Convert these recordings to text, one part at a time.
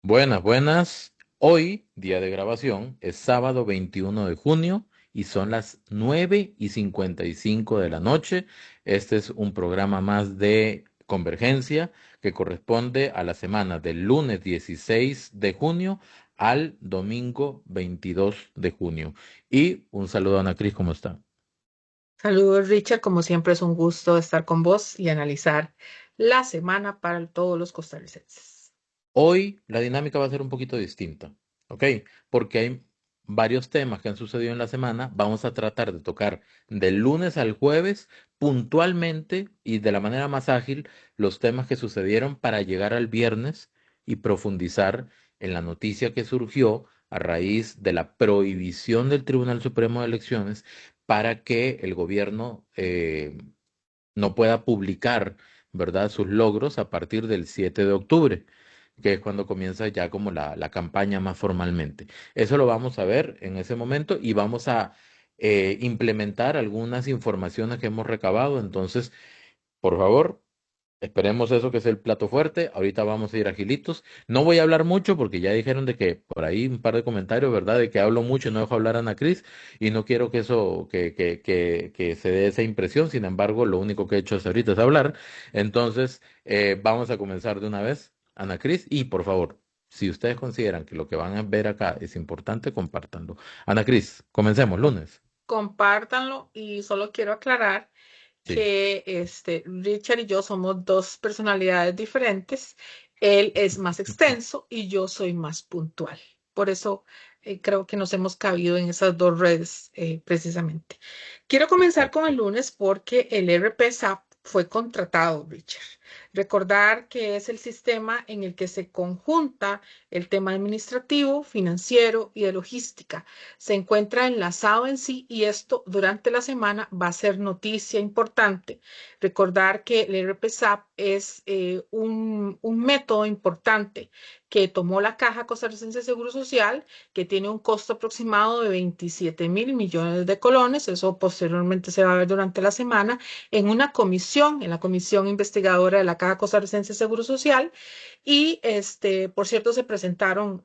Buenas, buenas. Hoy, día de grabación, es sábado 21 de junio y son las 9:55 de la noche. Este es un programa más de Convergencia que corresponde a la semana del lunes 16 de junio al domingo 22 de junio. Y un saludo a Ana Cris, ¿cómo está? Saludos, Richard. Como siempre es un gusto estar con vos y analizar la semana para todos los costarricenses. Hoy la dinámica va a ser un poquito distinta, ¿ok? Porque hay varios temas que han sucedido en la semana. Vamos a tratar de tocar del lunes al jueves puntualmente y de la manera más ágil los temas que sucedieron para llegar al viernes y profundizar en la noticia que surgió a raíz de la prohibición del Tribunal Supremo de Elecciones para que el gobierno no pueda publicar, ¿verdad?, sus logros a partir del 7 de octubre, que es cuando comienza ya como la campaña más formalmente. Eso lo vamos a ver en ese momento y vamos a implementar algunas informaciones que hemos recabado. Entonces, por favor, esperemos eso que es el plato fuerte. Ahorita vamos a ir agilitos. No voy a hablar mucho porque ya dijeron de que por ahí un par de comentarios, ¿verdad? De que hablo mucho y no dejo hablar a Ana Cris y no quiero que eso, que se dé esa impresión. Sin embargo, lo único que he hecho hasta ahorita es hablar. Entonces, vamos a comenzar de una vez, Ana Cris. Y por favor, si ustedes consideran que lo que van a ver acá es importante, compártanlo. Ana Cris, comencemos, lunes. Compártanlo y solo quiero aclarar Sí. que Richard y yo somos dos personalidades diferentes. Él es más extenso y yo soy más puntual. Por eso creo que nos hemos cabido en esas dos redes precisamente. Quiero comenzar con el Exacto. lunes porque el RPSAP fue contratado, Richard. Recordar que es el sistema en el que se conjunta el tema administrativo, financiero y de logística. Se encuentra enlazado en sí y esto durante la semana va a ser noticia importante. Recordar que el RPSAP es un método importante que tomó la Caja Costarricense de Seguro Social, que tiene un costo aproximado de 27.000 millones de colones. Eso posteriormente se va a ver durante la semana en una comisión, en la comisión investigadora de la Caja Costarricense de Seguro Social. Y por cierto, se presentaron,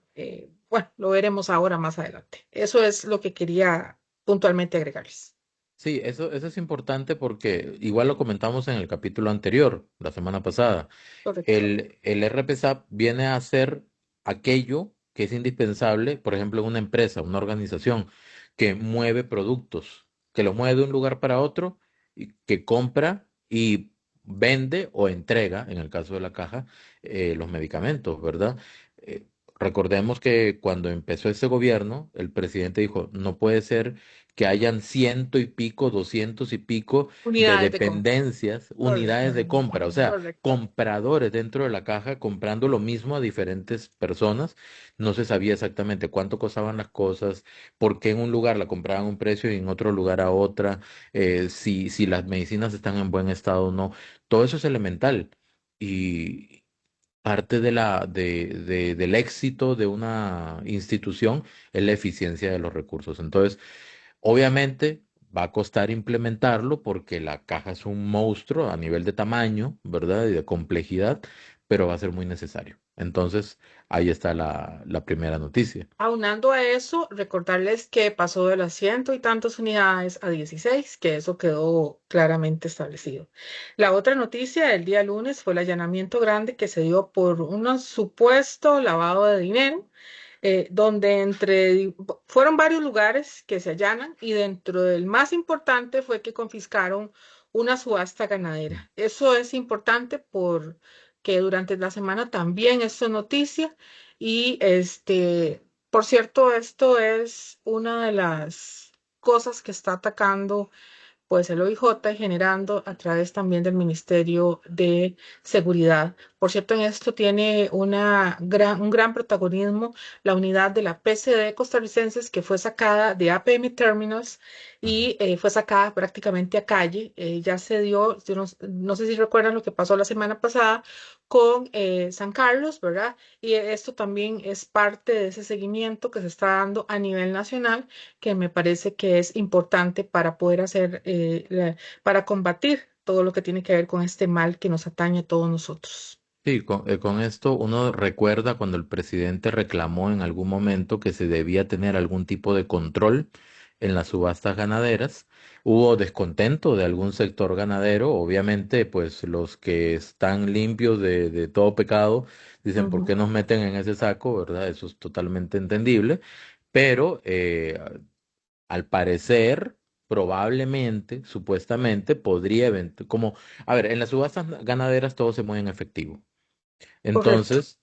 bueno, lo veremos ahora más adelante. Eso es lo que quería puntualmente agregarles. Sí, eso es importante porque igual lo comentamos en el capítulo anterior, la semana pasada. Correcto. El RPSAP viene a ser aquello que es indispensable, por ejemplo, en una empresa, una organización que mueve productos, que los mueve de un lugar para otro, y que compra y vende o entrega, en el caso de la caja, los medicamentos, ¿verdad? Eh, Recordemos que cuando empezó este gobierno, el presidente dijo, no puede ser que hayan ciento y pico, doscientos y pico de Unidades de compra. dependencias, Correcto. unidades de compra, o sea, Correcto. compradores dentro de la caja comprando lo mismo a diferentes personas. No se sabía exactamente cuánto costaban las cosas, por qué en un lugar la compraban a un precio y en otro lugar a otra, si las medicinas están en buen estado o no. Todo eso es elemental. Y parte del éxito de una institución es la eficiencia de los recursos. Entonces, obviamente va a costar implementarlo porque la caja es un monstruo a nivel de tamaño, ¿verdad? Y de complejidad, pero va a ser muy necesario. Entonces, ahí está la primera noticia. Aunando a eso, recordarles que pasó de las ciento y tantas unidades a 16, que eso quedó claramente establecido. La otra noticia del día lunes fue el allanamiento grande que se dio por un supuesto lavado de dinero, donde fueron varios lugares que se allanan y dentro del más importante fue que confiscaron una subasta ganadera. Eso es importante porque durante la semana también esto es noticia y por cierto, esto es una de las cosas que está atacando pues el OIJ y generando a través también del Ministerio de Seguridad. Por cierto, en esto tiene un gran protagonismo la unidad de la PCD costarricenses que fue sacada de APM Terminals Ujú. y fue sacada prácticamente a calle. Ya se dio, yo no sé si recuerdan lo que pasó la semana pasada con San Carlos, ¿verdad? Y esto también es parte de ese seguimiento que se está dando a nivel nacional que me parece que es importante para poder hacer, para combatir todo lo que tiene que ver con este mal que nos atañe a todos nosotros. Sí, con esto uno recuerda cuando el presidente reclamó en algún momento que se debía tener algún tipo de control en las subastas ganaderas. Hubo descontento de algún sector ganadero. Obviamente, pues los que están limpios de todo pecado dicen, ¿por qué Ujú. nos meten en ese saco? ¿Verdad? Eso es totalmente entendible. Pero al parecer, probablemente, supuestamente, podría, como, a ver, en las subastas ganaderas todo se mueve en efectivo. Correcto. Entonces,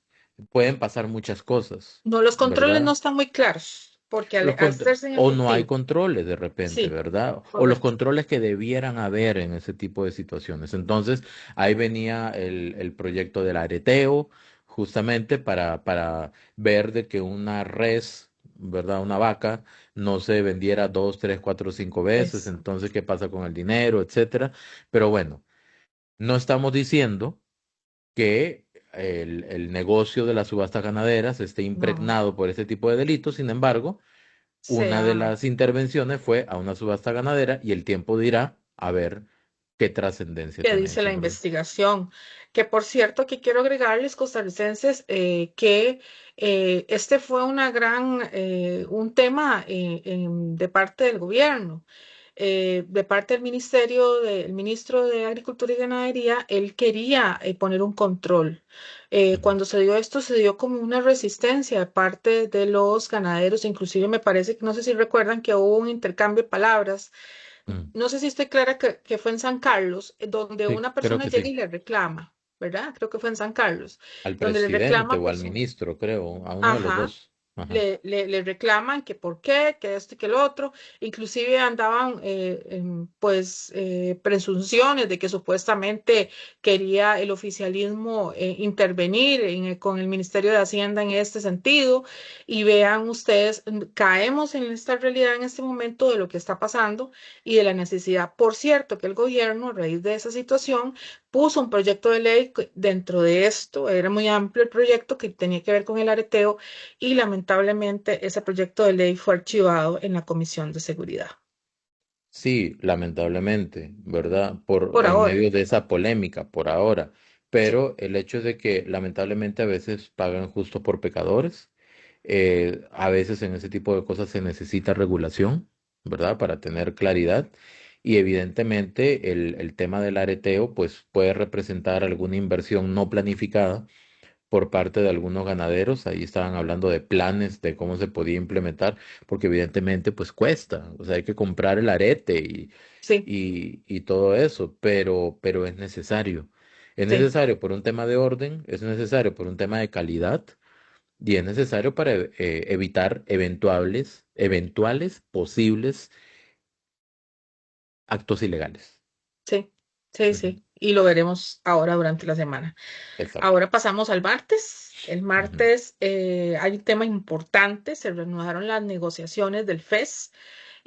pueden pasar muchas cosas, No, los controles no ¿verdad? están muy claros, porque al hacerse en O no hay efectivo, controles de repente, sí, ¿verdad? O los correcto. controles que debieran haber en ese tipo de situaciones. Entonces, ahí venía el proyecto del areteo, justamente para ver de que una res, ¿verdad? Una vaca no se vendiera dos, tres, cuatro, cinco veces. Eso. Entonces, ¿qué pasa con el dinero, etcétera? Pero bueno, no estamos diciendo que el negocio de las subastas ganaderas esté No, impregnado por este tipo de delitos. Sin embargo, una de sea. las intervenciones fue a una subasta ganadera y el tiempo dirá a ver qué trascendencia Que tiene dice eso, la ¿verdad? investigación. Que por cierto, aquí quiero agregarles, costarricenses, que este fue un tema de parte del gobierno, de parte del el ministro de Agricultura y Ganadería. Él quería poner un control. Ujú, Cuando se dio esto, se dio como una resistencia de parte de los ganaderos, inclusive me parece que, no sé si recuerdan, que hubo un intercambio de palabras. ujú. No sé si estoy clara que fue en San Carlos, donde Sí, una creo persona que llega sí. y le reclama, ¿verdad? Creo que fue en San Carlos, Al donde le presidente reclama o por al su... ministro, creo, a uno de los Ajá. dos. Ajá. Le reclaman que por qué, que esto y que el otro. Inclusive andaban pues presunciones de que supuestamente quería el oficialismo intervenir con el Ministerio de Hacienda en este sentido. Y vean ustedes, caemos en esta realidad en este momento de lo que está pasando y de la necesidad. Por cierto, que el gobierno, a raíz de esa situación, puso un proyecto de ley dentro de esto. Era muy amplio el proyecto que tenía que ver con el areteo, y lamentablemente ese proyecto de ley fue archivado en la Comisión de Seguridad. Sí, lamentablemente, ¿verdad? Por En ahora, medio de esa polémica por ahora. sí, Pero el hecho de que lamentablemente a veces pagan justo por pecadores, a veces en ese tipo de cosas se necesita regulación, ¿verdad? Para tener claridad. Y evidentemente el tema del areteo, pues puede representar alguna inversión no planificada por parte de algunos ganaderos. Ahí estaban hablando de planes de cómo se podía implementar, porque evidentemente pues cuesta, o sea, hay que comprar el arete sí, y todo eso, pero es necesario. Es sí, necesario por un tema de orden, es necesario por un tema de calidad y es necesario para evitar eventuales posibles actos ilegales. sí, sí, Ujú. sí. Y lo veremos ahora durante la semana. Exacto. Ahora pasamos al martes. El Ujú. martes hay un tema importante. Se reanudaron las negociaciones del FES,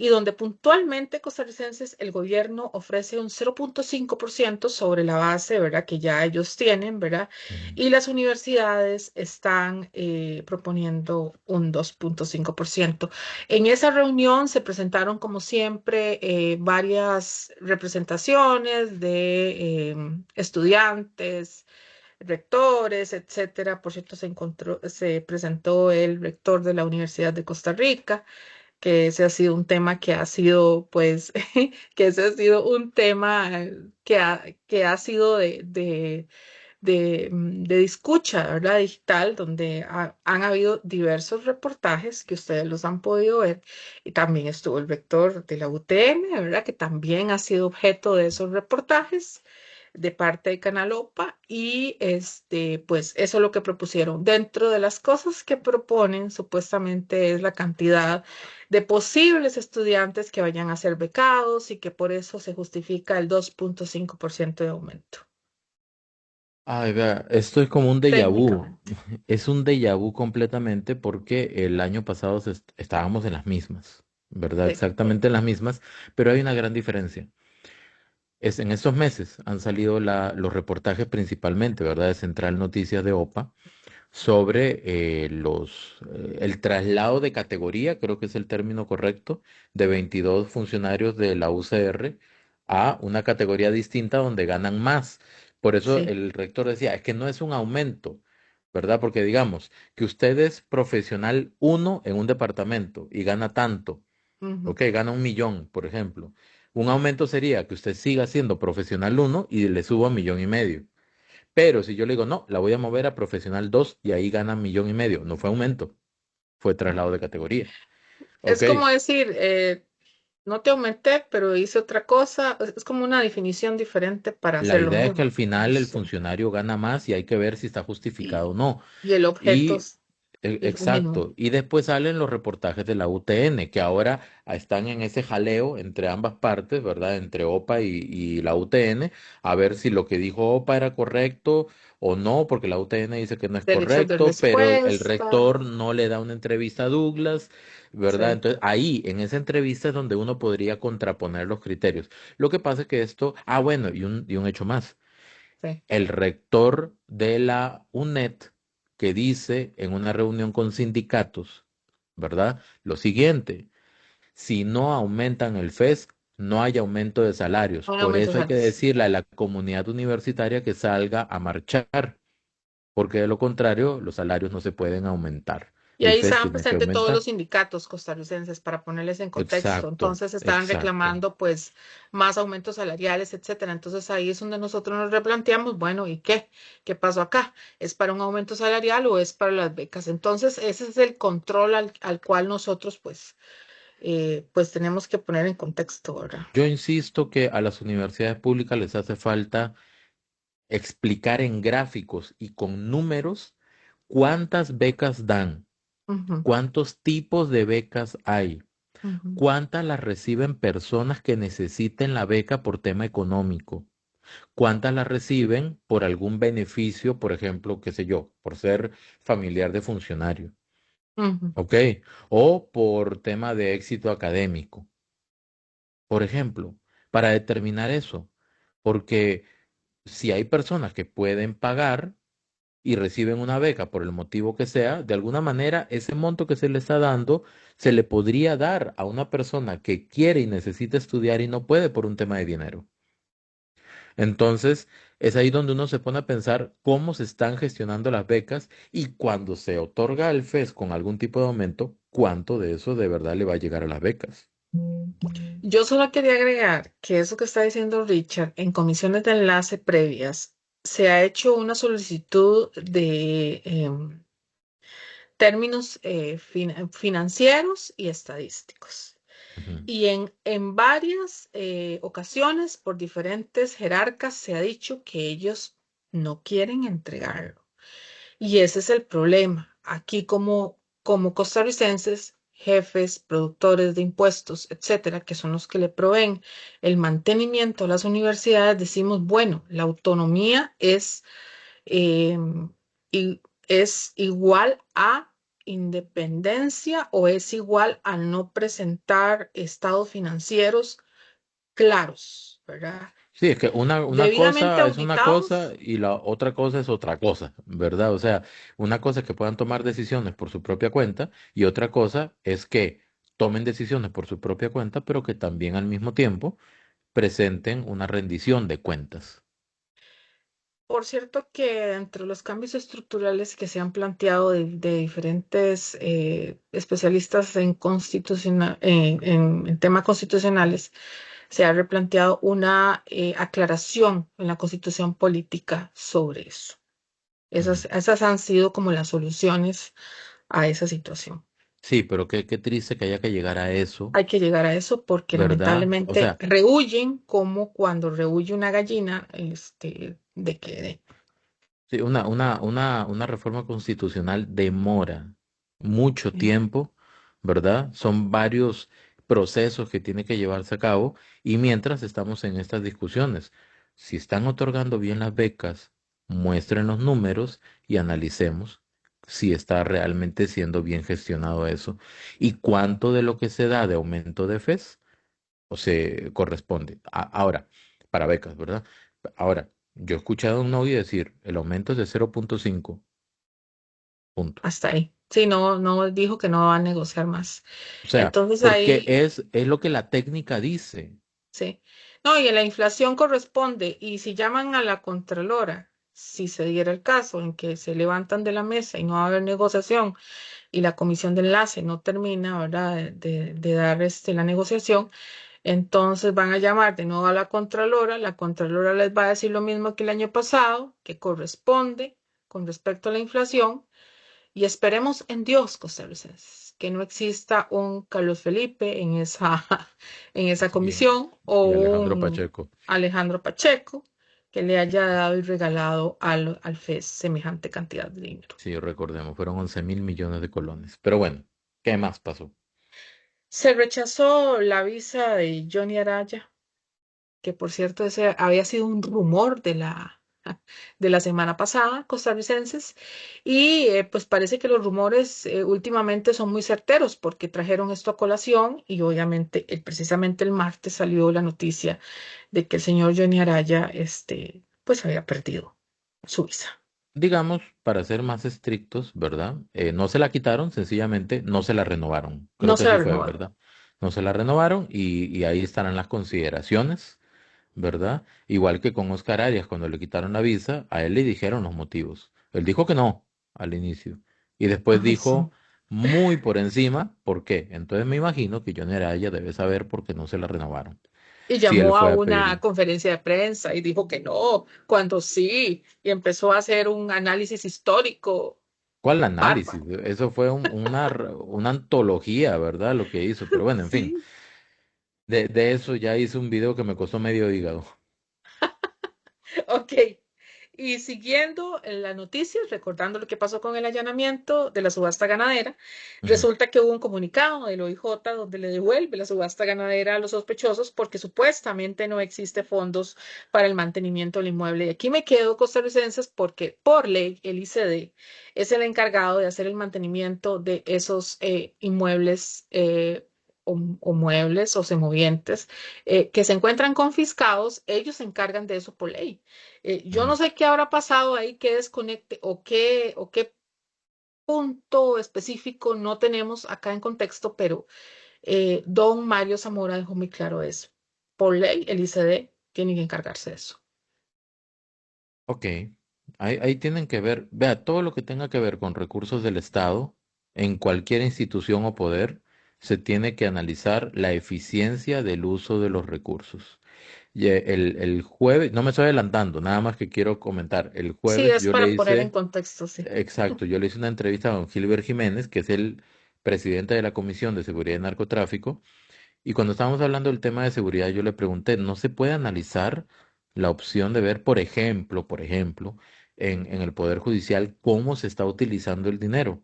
y donde puntualmente, costarricenses, el gobierno ofrece un 0,5% sobre la base, ¿verdad? Que ya ellos tienen, ¿verdad? Ujú. Y las universidades están proponiendo un 2,5%. En esa reunión se presentaron, como siempre, varias representaciones de estudiantes, rectores, etcétera. Por cierto, se presentó el rector de la Universidad de Costa Rica, que ese ha sido un tema que ha sido, pues, que ese ha sido un tema que ha sido de escucha, ¿verdad? Digital, donde han habido diversos reportajes que ustedes los han podido ver. Y también estuvo el rector de la UTN, ¿verdad? Que también ha sido objeto de esos reportajes de parte de Canalopa. Y pues eso es lo que propusieron. Dentro de las cosas que proponen, supuestamente es la cantidad de posibles estudiantes que vayan a ser becados, y que por eso se justifica el 2,5% de aumento, Ay, vea, esto es como un déjà vu. técnicamente. Es un déjà vu completamente porque el año pasado estábamos en las mismas, ¿verdad? Sí, Exactamente en las mismas, pero hay una gran diferencia. En estos meses han salido los reportajes principalmente, ¿verdad? De Central Noticias de OPA sobre el traslado de categoría, creo que es el término correcto, de 22 funcionarios de la UCR a una categoría distinta donde ganan más. Por eso Sí. el rector decía, es que no es un aumento, ¿verdad? Porque digamos que usted es profesional uno en un departamento y gana tanto, Ujú. ok, gana 1 millón, por ejemplo. Un aumento sería que usted siga siendo profesional uno y le suba 1,5 millones. Pero si yo le digo, no, la voy a mover a profesional 2 y ahí gana 1,5 millones, no fue aumento, fue traslado de categoría. Ok, Es como decir, no te aumenté, pero hice otra cosa. Es como una definición diferente para la hacer lo idea es que mismo. al final el Sí. funcionario gana más y hay que ver si está justificado Y, o no. y el objeto Y es el mismo. exacto. Y después salen los reportajes de la UTN, que ahora están en ese jaleo entre ambas partes, ¿verdad? Entre OPA y la UTN, a ver si lo que dijo OPA era correcto o no, porque la UTN dice que no es Derechos de correcto, pero el respuesta. rector no le da una entrevista a Douglas, ¿verdad? Sí. Entonces ahí, en esa entrevista es donde uno podría contraponer los criterios. Lo que pasa es que esto, bueno, y un hecho más Sí. el rector de la UNED que dice en una reunión con sindicatos, ¿verdad? Lo siguiente, si no aumentan el FES, no hay aumento de salarios. Un Por aumento eso hay que salarial. decirle a la comunidad universitaria que salga a marchar, porque de lo contrario, los salarios no se pueden aumentar. Y El ahí FES estaban tiene que presentes todos aumentar. los sindicatos costarricenses para ponerles en contexto. Exacto, Entonces estaban exacto. reclamando pues más aumentos salariales, etcétera. Entonces ahí es donde nosotros nos replanteamos, bueno, ¿y qué? ¿Qué pasó acá? ¿Es para un aumento salarial o es para las becas? Entonces ese es el control al cual nosotros pues tenemos que poner en contexto, ¿verdad? Yo insisto que a las universidades públicas les hace falta explicar en gráficos y con números cuántas becas dan, Ujú, cuántos tipos de becas hay, ujú, cuántas las reciben personas que necesiten la beca por tema económico, cuántas las reciben por algún beneficio, por ejemplo, qué sé yo, por ser familiar de funcionario, ujú. ¿ok? O por tema de éxito académico, por ejemplo, para determinar eso, porque si hay personas que pueden pagar, y reciben una beca por el motivo que sea, de alguna manera ese monto que se le está dando se le podría dar a una persona que quiere y necesita estudiar y no puede por un tema de dinero. Entonces, es ahí donde uno se pone a pensar cómo se están gestionando las becas y cuando se otorga el FES con algún tipo de aumento, cuánto de eso de verdad le va a llegar a las becas. Yo solo quería agregar que eso que está diciendo Richard, en comisiones de enlace previas, se ha hecho una solicitud de términos financieros y estadísticos. Ujú. Y en varias ocasiones, por diferentes jerarcas, se ha dicho que ellos no quieren entregarlo. Y ese es el problema. Aquí como costarricenses, jefes, productores de impuestos, etcétera, que son los que le proveen el mantenimiento a las universidades, decimos, bueno, la autonomía eh, es igual a independencia o es igual a no presentar estados financieros claros, ¿verdad? Sí, es que una Debidamente cosa es una cosa auditados. y la otra cosa es otra cosa, ¿verdad? O sea, una cosa es que puedan tomar decisiones por su propia cuenta y otra cosa es que tomen decisiones por su propia cuenta, pero que también al mismo tiempo presenten una rendición de cuentas. Por cierto que entre los cambios estructurales que se han planteado de diferentes especialistas en temas constitucionales, se ha replanteado una aclaración en la constitución política sobre eso. Ujú. Esas han sido como las soluciones a esa situación. Sí, pero qué triste que haya que llegar a eso, Hay que llegar a eso porque ¿verdad? O lamentablemente sea, rehuyen como cuando rehuye una gallina, de que sí, una reforma constitucional demora mucho de- tiempo, ¿verdad? Son varios procesos que tiene que llevarse a cabo y mientras estamos en estas discusiones, si están otorgando bien las becas, muestren los números y analicemos si está realmente siendo bien gestionado eso y cuánto de lo que se da de aumento de FES o se corresponde. Ahora, para becas, ¿verdad? Ahora, yo he escuchado a un novio decir, el aumento es de 0,5 punto. hasta ahí. Sí, no, no dijo que no va a negociar más. O sea, Entonces porque ahí, es lo que la técnica dice. sí. No, y en la inflación corresponde, y si llaman a la Contralora, si se diera el caso en que se levantan de la mesa y no va a haber negociación y la comisión de enlace no termina, ¿verdad?, de dar la negociación, entonces van a llamar de nuevo a la Contralora les va a decir lo mismo que el año pasado, que corresponde con respecto a la inflación, y esperemos en Dios, costarricenses, que no exista un Carlos Felipe en esa Sí. comisión o Y Alejandro un Pacheco, Alejandro Pacheco que le haya dado y regalado al FES semejante cantidad de dinero. sí, recordemos, fueron 11.000 millones de colones. Pero bueno, ¿qué más pasó? Se rechazó la visa de Johnny Araya, que por cierto ese había sido un rumor de la semana pasada, costarricenses, y pues parece que los rumores últimamente son muy certeros porque trajeron esto a colación y obviamente precisamente el martes salió la noticia de que el señor Johnny Araya pues había perdido su visa. Digamos, para ser más estrictos, ¿verdad? No se la quitaron, sencillamente no se la renovaron. Creo No que se la así fue, renovaron. ¿verdad? No se la renovaron y ahí estarán las consideraciones, ¿verdad? Igual que con Oscar Arias, cuando le quitaron la visa, a él le dijeron los motivos. Él dijo que no al inicio y después Ay, dijo sí. muy por encima por qué. Entonces me imagino que Johnny Araya debe saber por qué no se la renovaron. Y Si él llamó a fue a una pedir. conferencia de prensa y dijo que no, cuando sí, y empezó a hacer un análisis histórico ¿Cuál análisis? bárbaro. Eso fue una antología, ¿verdad? Lo que hizo. Pero bueno, en fin, Sí. de eso ya hice un video que me costó medio hígado. Ok. Y siguiendo las noticias, recordando lo que pasó con el allanamiento de la subasta ganadera, Ujú. resulta que hubo un comunicado del OIJ donde le devuelve la subasta ganadera a los sospechosos porque supuestamente no existe fondos para el mantenimiento del inmueble. Y aquí me quedo, costarricenses, porque por ley el ICD es el encargado de hacer el mantenimiento de esos inmuebles o muebles o semovientes que se encuentran confiscados, ellos se encargan de eso por ley. Yo no Ujú. sé qué habrá pasado ahí, qué desconecte o qué punto específico no tenemos acá en contexto, pero don Mario Zamora dejó muy claro eso. Por ley, el ICD tiene que encargarse de eso. Ok, ahí tienen que ver, vea, todo lo que tenga que ver con recursos del Estado, en cualquier institución o poder, se tiene que analizar la eficiencia del uso de los recursos. Y el jueves, no me estoy adelantando, nada más que quiero comentar, el Sí, jueves es yo le para poner en hice, contexto, sí. exacto, yo le hice una entrevista a don Gilbert Jiménez, que es el presidente de la Comisión de Seguridad y Narcotráfico, y cuando estábamos hablando del tema de seguridad, yo le pregunté, ¿no se puede analizar la opción de ver, por ejemplo, en el Poder Judicial cómo se está utilizando el dinero?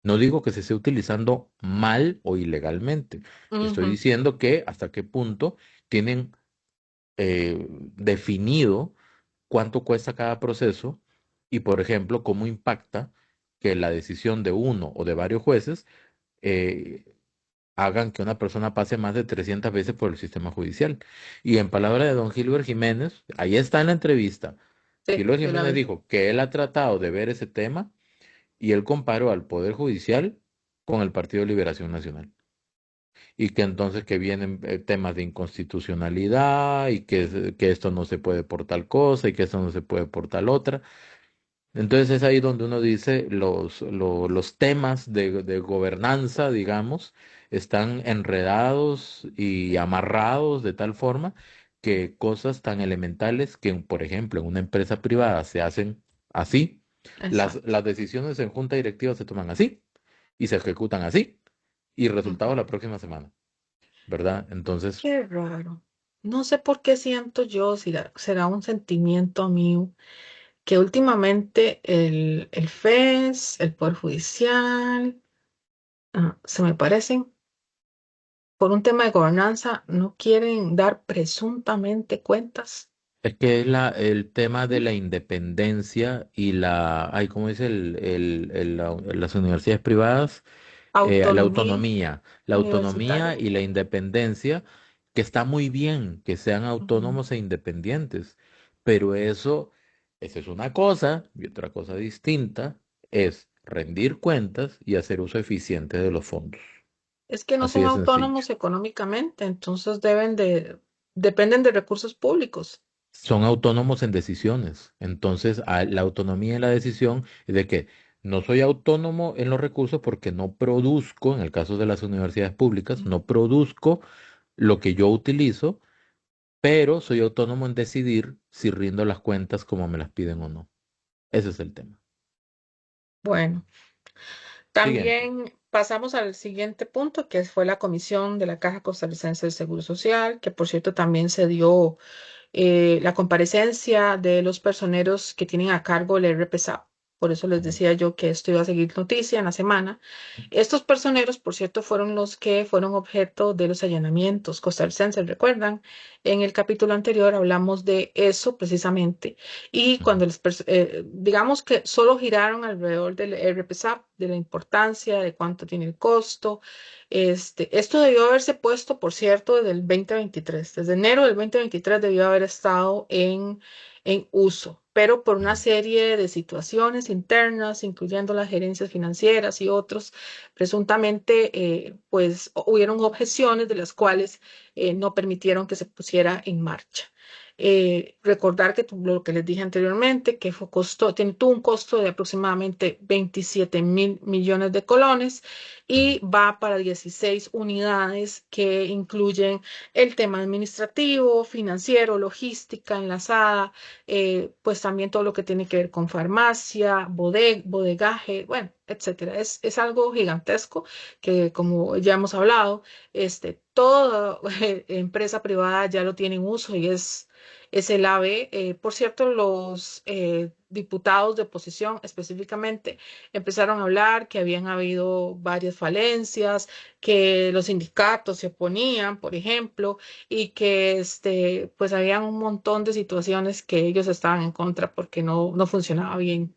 No digo que se esté utilizando mal o ilegalmente. Estoy Ujú, diciendo que hasta qué punto tienen definido cuánto cuesta cada proceso y, por ejemplo, cómo impacta que la decisión de uno o de varios jueces eh, hagan que una persona pase más de 300 veces por el sistema judicial. Y en palabra de don Gilbert Jiménez, ahí está en la entrevista, sí, Gilbert yo la Jiménez vi. dijo que él ha tratado de ver ese tema y él comparó al Poder Judicial con el Partido de Liberación Nacional. Y que entonces que vienen temas de inconstitucionalidad y que esto no se puede por tal cosa y que esto no se puede por tal otra. Entonces es ahí donde uno dice los temas de gobernanza, digamos, están enredados y amarrados de tal forma que cosas tan elementales que, por ejemplo, en una empresa privada se hacen así, Exacto. las decisiones en junta directiva se toman así y se ejecutan así y Ujú. resultado la próxima semana, ¿verdad? Entonces, Qué raro. No sé por qué siento yo, si será un sentimiento mío que últimamente el FES, el Poder Judicial, se me parecen, por un tema de gobernanza, no quieren dar presuntamente cuentas. es que es el tema de la independencia y ay, ¿cómo dice las universidades privadas? Autonomía La autonomía universitaria. y la independencia, que está muy bien que sean Ujú. autónomos e independientes, pero eso es una cosa y otra cosa distinta es rendir cuentas y hacer uso eficiente de los fondos. Es que no Así son de sencillo. autónomos económicamente, entonces deben de, dependen de recursos públicos. Son autónomos en decisiones. Entonces, la autonomía en la decisión es de que no soy autónomo en los recursos porque no produzco, en el caso de las universidades públicas, no produzco lo que yo utilizo, pero soy autónomo en decidir si rindo las cuentas como me las piden o no. Ese es el tema. Bueno, Siguiente. también pasamos al siguiente punto, que fue la comisión de la Caja Costarricense de Seguro Social, que por cierto también se dio la comparecencia de los personeros que tienen a cargo el RPSAP. Por eso les Ujú, decía yo que esto iba a seguir noticia en la semana. Estos personeros, por cierto, fueron los que fueron objeto de los allanamientos costarricenses, ¿recuerdan? En el capítulo anterior hablamos de eso precisamente. Y ujú, cuando digamos que solo giraron alrededor del RPSAP, de la importancia, de cuánto tiene el costo. Esto debió haberse puesto, por cierto, desde el 2023. Desde enero del 2023 debió haber estado en uso, pero por una ujú, serie de situaciones internas, incluyendo las gerencias financieras y otros, presuntamente, pues hubieron objeciones de las cuales no permitieron que se pusiera en marcha. Recordar que lo que les dije anteriormente, que tuvo un costo de aproximadamente 27.000 millones de colones ujú. y va para 16 unidades que incluyen el tema administrativo, financiero, logística enlazada, pues también todo lo que tiene que ver con farmacia, bodegaje, bueno, etcétera. Es algo gigantesco que, como ya hemos hablado, toda empresa privada ya lo tiene en uso y es el AVE. Por cierto, los diputados de oposición específicamente empezaron a hablar que habían habido varias falencias, que los sindicatos se oponían, por ejemplo, y que pues habían un montón de situaciones que ellos estaban en contra porque no funcionaba bien.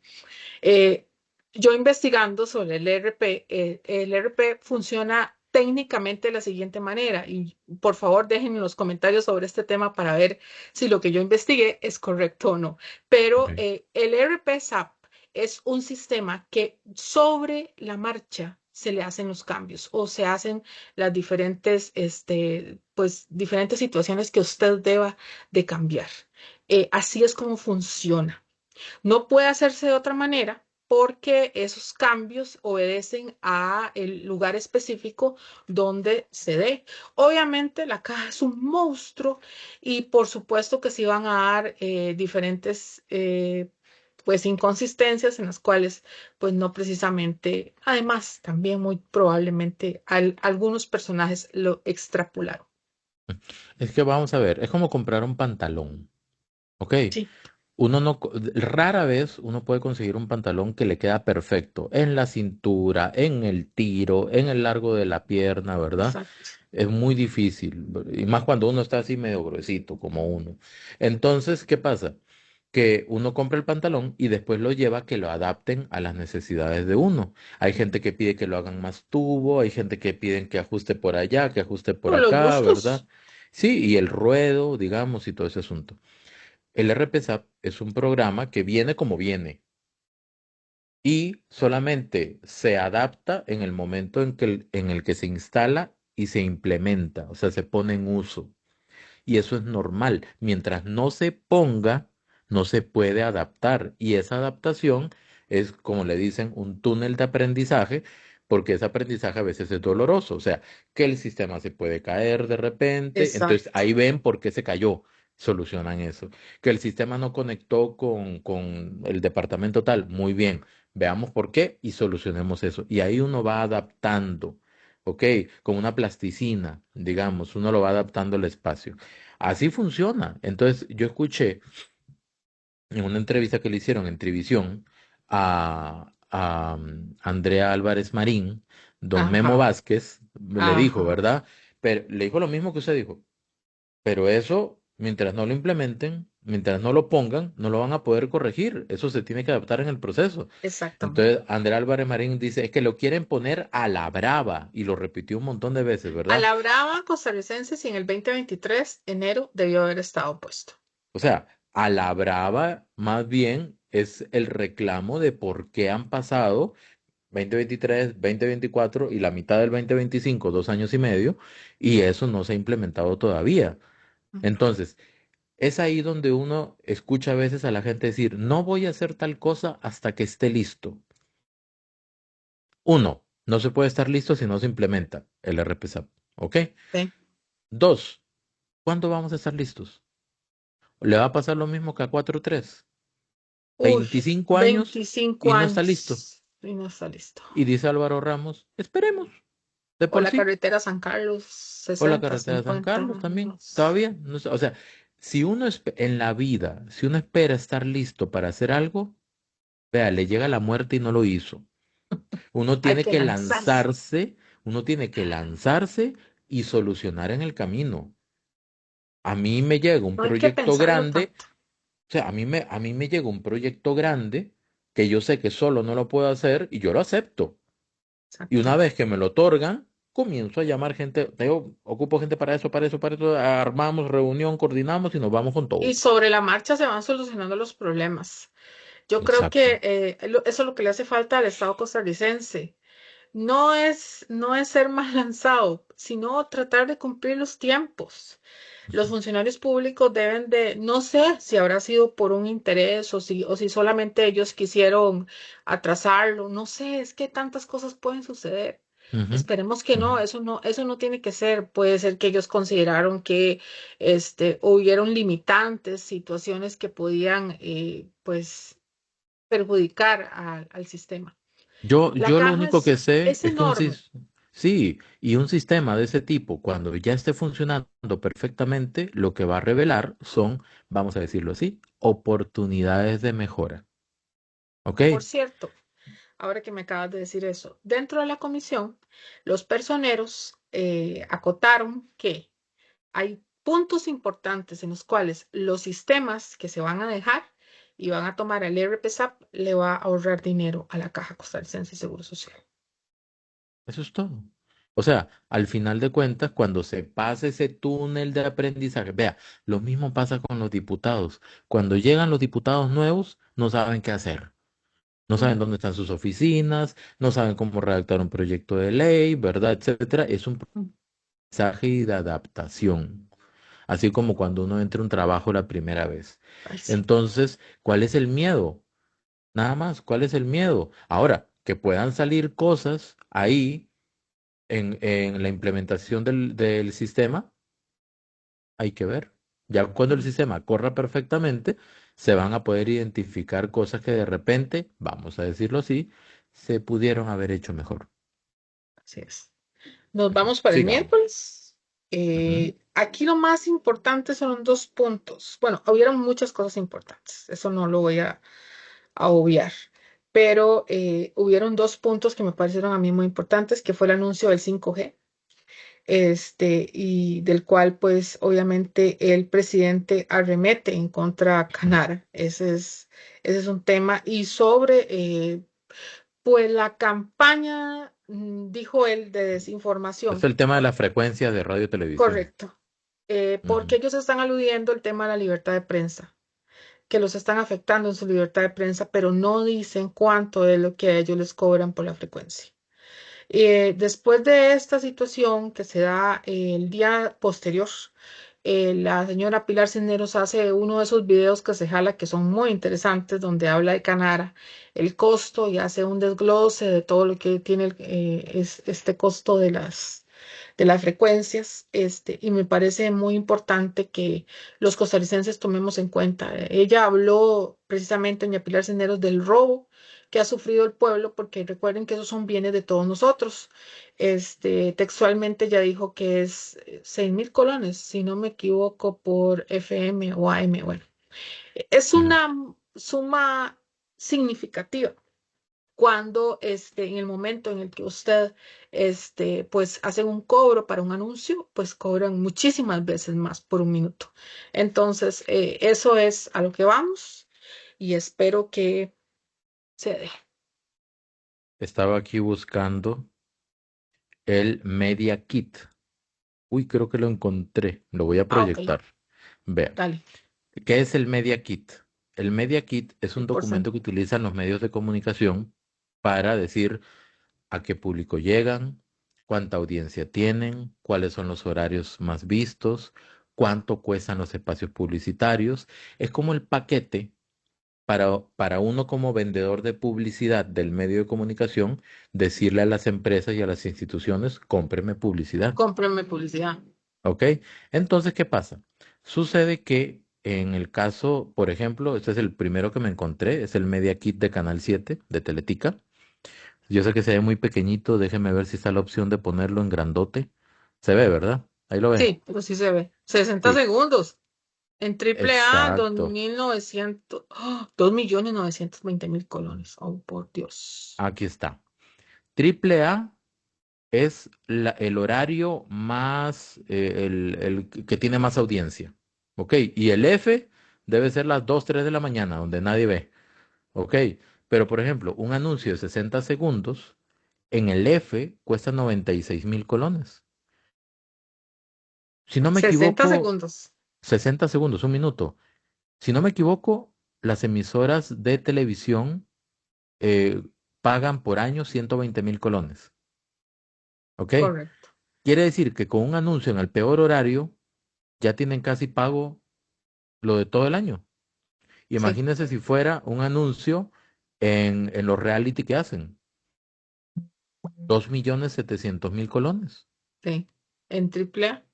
Eh, yo investigando sobre el RP funciona técnicamente de la siguiente manera y por favor dejen en los comentarios sobre este tema para ver si lo que yo investigué es correcto o no. Pero Ok. el RP SAP es un sistema que sobre la marcha se le hacen los cambios o se hacen las diferentes, pues, diferentes situaciones que usted deba de cambiar. Así es como funciona. No puede hacerse de otra manera porque esos cambios obedecen a el lugar específico donde se dé. Obviamente la caja es un monstruo y por supuesto que se van a dar diferentes pues inconsistencias en las cuales pues no precisamente, además también muy probablemente algunos personajes lo extrapolaron. Es que vamos a ver, es como comprar un pantalón, ¿ok? Sí, Uno no, rara vez uno puede conseguir un pantalón que le queda perfecto en la cintura, en el tiro, en el largo de la pierna, ¿verdad? exacto. Es muy difícil, y más cuando uno está así medio gruesito como uno. Entonces, ¿qué pasa? Que uno compra el pantalón y después lo lleva a que lo adapten a las necesidades de uno. Hay gente que pide que lo hagan más tubo, hay gente que piden que ajuste por allá, que ajuste por Por los acá, ¿verdad? gustos. Sí, y el ruedo, digamos, y todo ese asunto. El RPSAP es un programa que viene como viene y solamente se adapta en el momento en el que se instala y se implementa, o sea, se pone en uso. Y eso es normal. Mientras no se ponga, no se puede adaptar. Y esa adaptación es, como le dicen, un túnel de aprendizaje, porque ese aprendizaje a veces es doloroso. O sea, que el sistema se puede caer de repente. Entonces Exacto. ahí ven por qué se cayó. Solucionan eso. Que el sistema no conectó con el departamento tal. Muy bien. Veamos por qué y solucionemos eso. Y ahí uno va adaptando. ¿Ok? Con una plasticina, digamos, uno lo va adaptando al espacio. Así funciona. Entonces, yo escuché en una entrevista que le hicieron en Trivisión a Andrea Álvarez Marín, don Memo Ajá, Vázquez le dijo, ajá. ¿verdad? Pero le dijo lo mismo que usted dijo. Pero eso, mientras no lo implementen, mientras no lo pongan, no lo van a poder corregir. Eso se tiene que adaptar en el proceso. Exactamente. Entonces, Andrea Álvarez Marín dice, es que lo quieren poner a la brava y lo repitió un montón de veces, A ¿verdad? la brava costarricense, si en el 2023 enero debió haber estado puesto. O sea, a la brava más bien es el reclamo de por qué han pasado 2023, 2024 y la mitad del 2025, 2 años y medio, y eso no se ha implementado todavía. Entonces, es ahí donde uno escucha a veces a la gente decir, no voy a hacer tal cosa hasta que esté listo. Uno, no se puede estar listo si no se implementa el RPSAP. ¿Ok? Sí. Dos, ¿cuándo vamos a estar listos? ¿Le va a pasar lo mismo que a 4.3? Uy, 25 años 25 y no está listo. años y no está listo. Y dice Álvaro Ramos, esperemos, de O por la sí. carretera San Carlos, O la 60, carretera de San 50 Carlos también, años. todavía. No sé, o sea, si uno en la vida, si uno espera estar listo para hacer algo, vea, le llega la muerte y no lo hizo. Uno Hay tiene que que lanzarse. lanzarse, uno tiene que lanzarse y solucionar en el camino. A mí me llega un No hay que proyecto pensarlo grande, tanto. o sea, a mí me llega un proyecto grande que yo sé que solo no lo puedo hacer y yo lo acepto. Y una Exactamente. vez que me lo otorgan, comienzo a llamar gente, tengo, ocupo gente para eso, para eso, para eso, armamos reunión, coordinamos y nos vamos con Y todo. sobre la marcha se van solucionando los problemas. Yo creo Exacto. que eso es lo que le hace falta al Estado costarricense. No es ser mal lanzado, sino tratar de cumplir los tiempos. Los funcionarios públicos deben de, no sé si habrá sido por un interés o si solamente ellos quisieron atrasarlo, no sé, es que tantas cosas pueden suceder. Ujú, Esperemos que ujú. no, eso no tiene que ser. Puede ser que ellos consideraron que hubieron limitantes, situaciones que podían, pues, perjudicar al sistema. Yo, La yo lo caja único que sé es es que enorme. sí, y un sistema de ese tipo, cuando ya esté funcionando perfectamente, lo que va a revelar son, vamos a decirlo así, oportunidades de mejora. ¿Ok? Por cierto, ahora que me acabas de decir eso, dentro de la comisión, los personeros acotaron que hay puntos importantes en los cuales los sistemas que se van a dejar y van a tomar al RPSAP le va a ahorrar dinero a la Caja Costarricense de Seguro Social. Eso es todo. O sea, al final de cuentas, cuando se pasa ese túnel de aprendizaje, vea, lo mismo pasa con los diputados. Cuando llegan los diputados nuevos, no saben qué hacer. No saben Ujú, dónde están sus oficinas, no saben cómo redactar un proyecto de ley, ¿verdad? Etcétera. Es un ujú. aprendizaje de adaptación. Así como cuando uno entra a un trabajo la primera vez. Ay, sí. Entonces, ¿cuál es el miedo? Nada más, ¿cuál es el miedo? Ahora, que puedan salir cosas ahí en la implementación del sistema, hay que ver. Ya cuando el Ujú. sistema corra perfectamente, se van a poder identificar cosas que de repente, vamos a decirlo así, se pudieron haber hecho mejor. Así es. Nos Ujú. vamos para el Sigamos. miércoles. Ujú. Aquí lo más importante son dos puntos. Bueno, hubieron muchas cosas importantes, eso no lo voy a obviar, pero hubieron dos puntos que me parecieron a mí muy importantes, que fue el anuncio del 5G, y del cual pues obviamente el presidente arremete en contra a Canara. Ese es un tema. Y sobre pues la campaña, dijo él, de Es desinformación. el tema de las frecuencias de radio y televisión. Correcto. Porque Ujú. ellos están aludiendo el tema de la libertad de prensa, que los están afectando en su libertad de prensa, pero no dicen cuánto es lo que a ellos les cobran por la frecuencia. Después de esta situación que se da el día posterior, la señora Pilar Cisneros hace uno de esos videos que se jala que son muy interesantes, donde habla de Canara, el costo y hace un desglose de todo lo que tiene este costo de las frecuencias, y me parece muy importante que los costarricenses tomemos en cuenta. Ella habló precisamente, doña Pilar Cisneros, del robo que ha sufrido el pueblo, porque recuerden que esos son bienes de todos nosotros. Textualmente ya dijo que es 6.000 colones, si no me equivoco, por FM o AM. Bueno, es Ujú. una suma significativa cuando en el momento en el que usted pues hace un cobro para un anuncio, pues cobran muchísimas veces más por un minuto. Entonces, eso es a lo que vamos y espero que se dé. Estaba aquí buscando el Media Kit. Uy, creo que lo encontré. Lo voy a Ah, ok, proyectar. Vea, dale. ¿qué es el Media Kit? El Media Kit es Sí, un por favor. documento que utilizan los medios de comunicación para decir a qué público llegan, cuánta audiencia tienen, cuáles son los horarios más vistos, cuánto cuestan los espacios publicitarios. Es como el paquete para uno como vendedor de publicidad del medio de comunicación, decirle a las empresas y a las instituciones, cómprenme publicidad. Cómprenme publicidad. ¿Ok? Entonces, ¿qué pasa? Sucede que en el caso, por ejemplo, este es el primero que me encontré, es el Media Kit de Canal 7 de Teletica. Yo sé que se ve muy pequeñito, déjeme ver si está la opción de ponerlo en grandote. Se ve, ¿verdad? Ahí lo ve. Sí, pero sí se ve. 60 Sí, segundos. En triple A, exacto. 2.900, 2.920.000 colones. Oh, por Dios. Aquí está. Triple A es el horario más, el que tiene más audiencia. ¿Ok? Y el F debe ser las 2 3 de la mañana, donde nadie ve. ¿Ok? Pero, por ejemplo, un anuncio de 60 segundos en el F cuesta 96.000 colones. Si no me 60 equivoco, segundos. 60 segundos, un minuto. Si no me equivoco, las emisoras de televisión eh, pagan por año 120.000 colones. ¿Ok? Correcto. Quiere decir que con un anuncio en el peor horario ya tienen casi pago lo de todo el año. Sí, Imagínense si fuera un anuncio en los reality que hacen. 2.700.000 colones. sí. En triple A,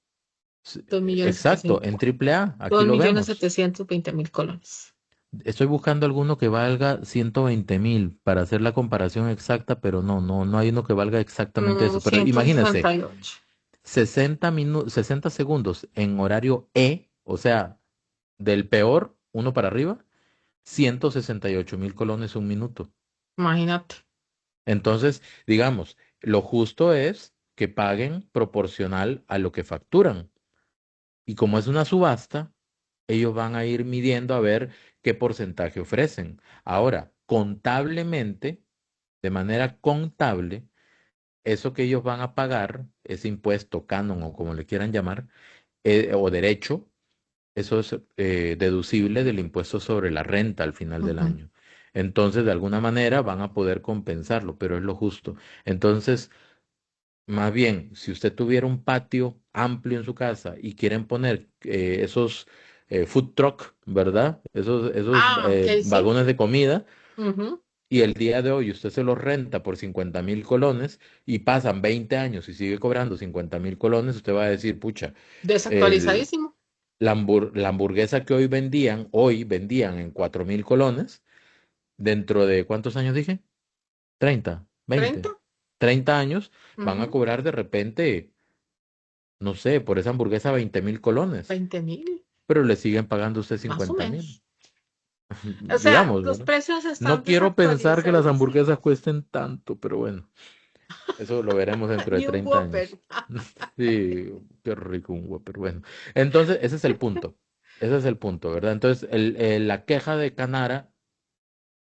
dos millones Exacto, setecientos en triple A, aquí dos lo millones vemos. 720.000 colones. Estoy buscando alguno que valga 120.000 para hacer la comparación exacta, pero no hay uno que valga exactamente eso. Pero Ciento imagínense, sesenta y ocho. 60 segundos en horario E, o sea, del peor, uno para arriba, 168.000 colones un minuto. Imagínate. Entonces, digamos, lo justo es que paguen proporcional a lo que facturan. Y como es una subasta, ellos van a ir midiendo a ver qué porcentaje ofrecen. Ahora, contablemente, de manera contable, eso que ellos van a pagar, ese impuesto, canon o como le quieran llamar, o derecho, eso es deducible del impuesto sobre la renta al final del Ujú. año. Entonces, de alguna manera van a poder compensarlo, pero es lo justo. Entonces, más bien, si usted tuviera un patio amplio en su casa y quieren poner esos food truck, ¿verdad? Esos Ah, ok, sí. vagones de comida, Ujú. y el día de hoy usted se los renta por 50.000 colones y pasan 20 años y sigue cobrando 50.000 colones, usted va a decir, pucha, el, Desactualizadísimo. la hamburguesa que hoy vendían en 4.000 colones, dentro de ¿cuántos años dije? 30, 30. 20, 30 años, van a Ujú. cobrar de repente, no sé, por esa hamburguesa 20.000 colones, 20.000, pero le siguen pagando a usted más o 50.000. menos. O sea, Digamos, los ¿verdad? precios No están quiero pensar que las hamburguesas desactualizadísimos. cuesten tanto, pero bueno, eso lo veremos dentro de Ni un 30 Whopper. años. Sí, qué rico un Whopper. Bueno, entonces ese es el punto. Ese es el punto, ¿verdad? Entonces, la queja de Canara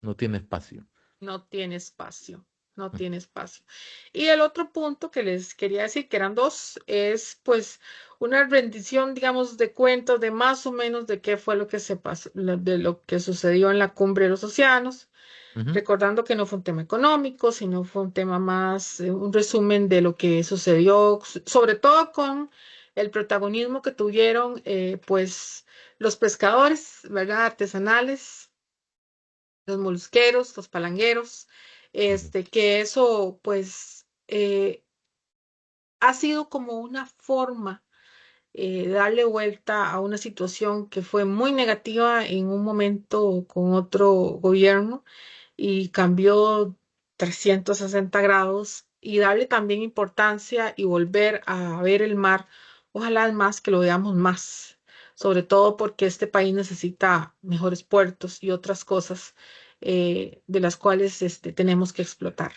no tiene espacio. No tiene espacio, no tiene espacio. Y el otro punto que les quería decir, que eran dos, es pues una rendición, digamos, de cuentas de más o menos de qué fue lo que se pasó, de lo que sucedió en la cumbre de los océanos, Ujú, recordando que no fue un tema económico, sino fue un tema más, un resumen de lo que sucedió, sobre todo con el protagonismo que tuvieron, pues, los pescadores, ¿verdad? Artesanales, los molusqueros, los palangueros, ujú. que eso pues ha sido como una forma de darle vuelta a una situación que fue muy negativa en un momento con otro gobierno y cambió 360 grados y darle también importancia y volver a ver el mar. Ojalá es más que lo veamos más, sobre todo porque este país necesita mejores puertos y otras cosas de las cuales tenemos que explotar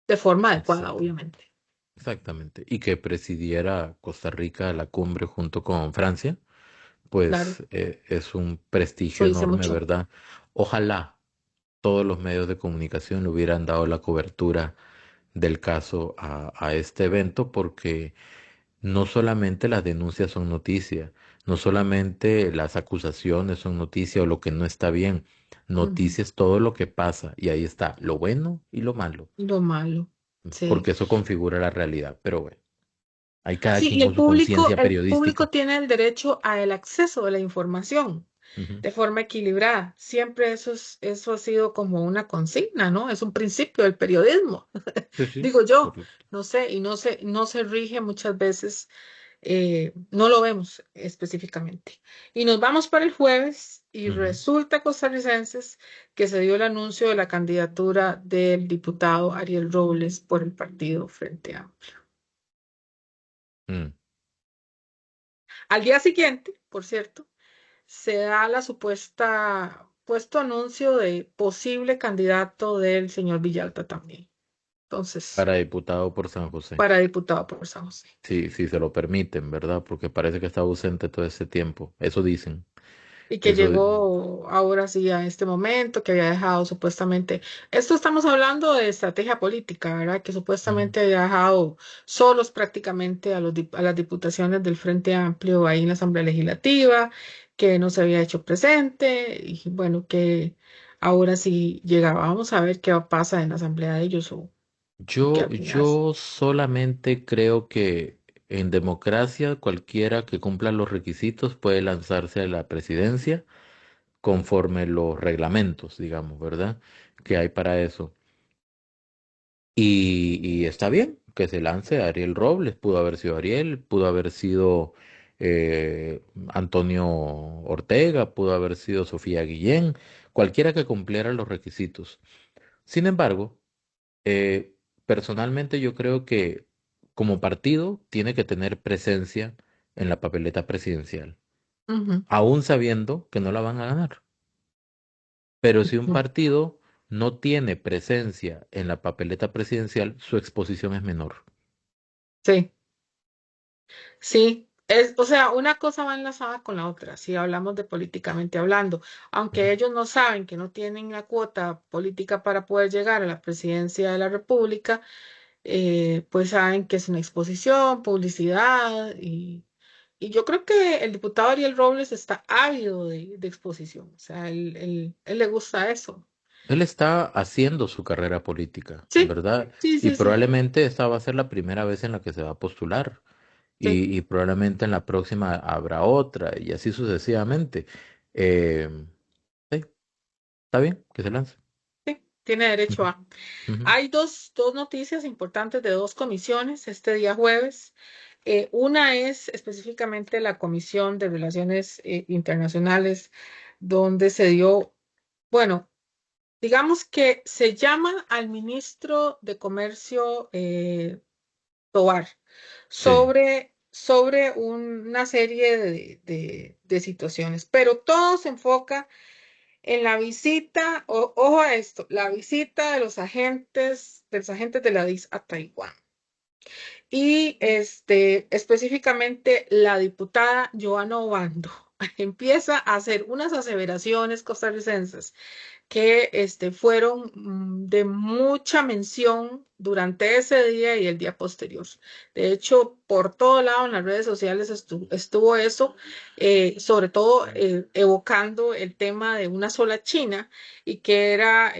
de forma adecuada, Exacto, obviamente. exactamente. Y que presidiera Costa Rica la cumbre junto con Francia, Claro, pues es un eso prestigio dice enorme, mucho. ¿verdad? Ojalá todos los medios de comunicación le hubieran dado la cobertura del caso a este evento, porque no solamente las denuncias son noticia, no solamente las acusaciones son noticia o lo que no está bien, Ujú. noticia es todo lo que pasa y ahí está lo bueno y lo malo, Lo malo, sí. porque eso configura la realidad. Pero bueno, Hay cada Sí, quien y con su conciencia el público periodística. tiene el derecho al acceso a la información Ujú. de forma equilibrada. Siempre eso ha sido como una consigna, ¿no? Es un principio del periodismo, Sí, sí, digo yo, correcto. no sé, y no se rige muchas veces, no lo vemos específicamente. Y nos vamos para el jueves y Ujú. resulta, costarricenses, que se dio el anuncio de la candidatura del diputado Ariel Robles por el partido Frente Amplio. Mm. Al día siguiente, por cierto, se da la puesto anuncio de posible candidato del señor Villalta también. Entonces, Para diputado por San José. para diputado por San José. Sí, sí se lo permiten, ¿verdad? Porque parece que está ausente todo ese tiempo. Eso dicen. Y que Eso. llegó ahora sí a este momento, que había dejado supuestamente, esto estamos hablando de estrategia política, ¿verdad? Que Ujú. supuestamente había dejado solos prácticamente a las diputaciones del Frente Amplio ahí en la Asamblea Legislativa, que no se había hecho presente y bueno, que ahora sí llegaba. Vamos a ver qué pasa en la Asamblea de ellos o qué Yo, al final. yo solamente creo que en democracia cualquiera que cumpla los requisitos puede lanzarse a la presidencia conforme los reglamentos, digamos, ¿verdad? Que hay para eso. Y está bien que se lance Ariel Robles, pudo haber sido Ariel, pudo haber sido Antonio Ortega, pudo haber sido Sofía Guillén, cualquiera que cumpliera los requisitos. Sin embargo, eh, personalmente yo creo que como partido tiene que tener presencia en la papeleta presidencial, Ujú, aún sabiendo que no la van a ganar. Pero si un ujú. partido no tiene presencia en la papeleta presidencial, su exposición es menor. Sí. Sí, o sea, una cosa va enlazada con la otra, si hablamos de políticamente hablando, Ujú. aunque ellos no saben que no tienen la cuota política para poder llegar a la presidencia de la República, pues saben que es una exposición, publicidad, y yo creo que el diputado Ariel Robles está ávido de exposición, o sea, él le gusta eso. Él está haciendo su carrera política, Sí, ¿verdad? sí, Y sí, sí, probablemente esta va a ser la primera vez en la que se va a postular. sí, Y probablemente en la próxima habrá otra y así sucesivamente. Eh, sí, está bien que se lance. sí, tiene derecho Ujú, a. ujú. Hay dos noticias importantes de dos comisiones este día jueves. Una es específicamente la Comisión de Relaciones Internacionales, donde se dio, bueno, digamos que se llama al ministro de Comercio Tovar Sí, sobre una serie de situaciones, pero todo se enfoca en la visita, ojo a esto, la visita de los agentes de la DIS a Taiwán. Y específicamente la diputada Joana Obando empieza a hacer unas aseveraciones costarricenses que fueron de mucha mención durante ese día y el día posterior. De hecho, por todo lado en las redes sociales estuvo eso, sobre todo evocando el tema de una sola China y que era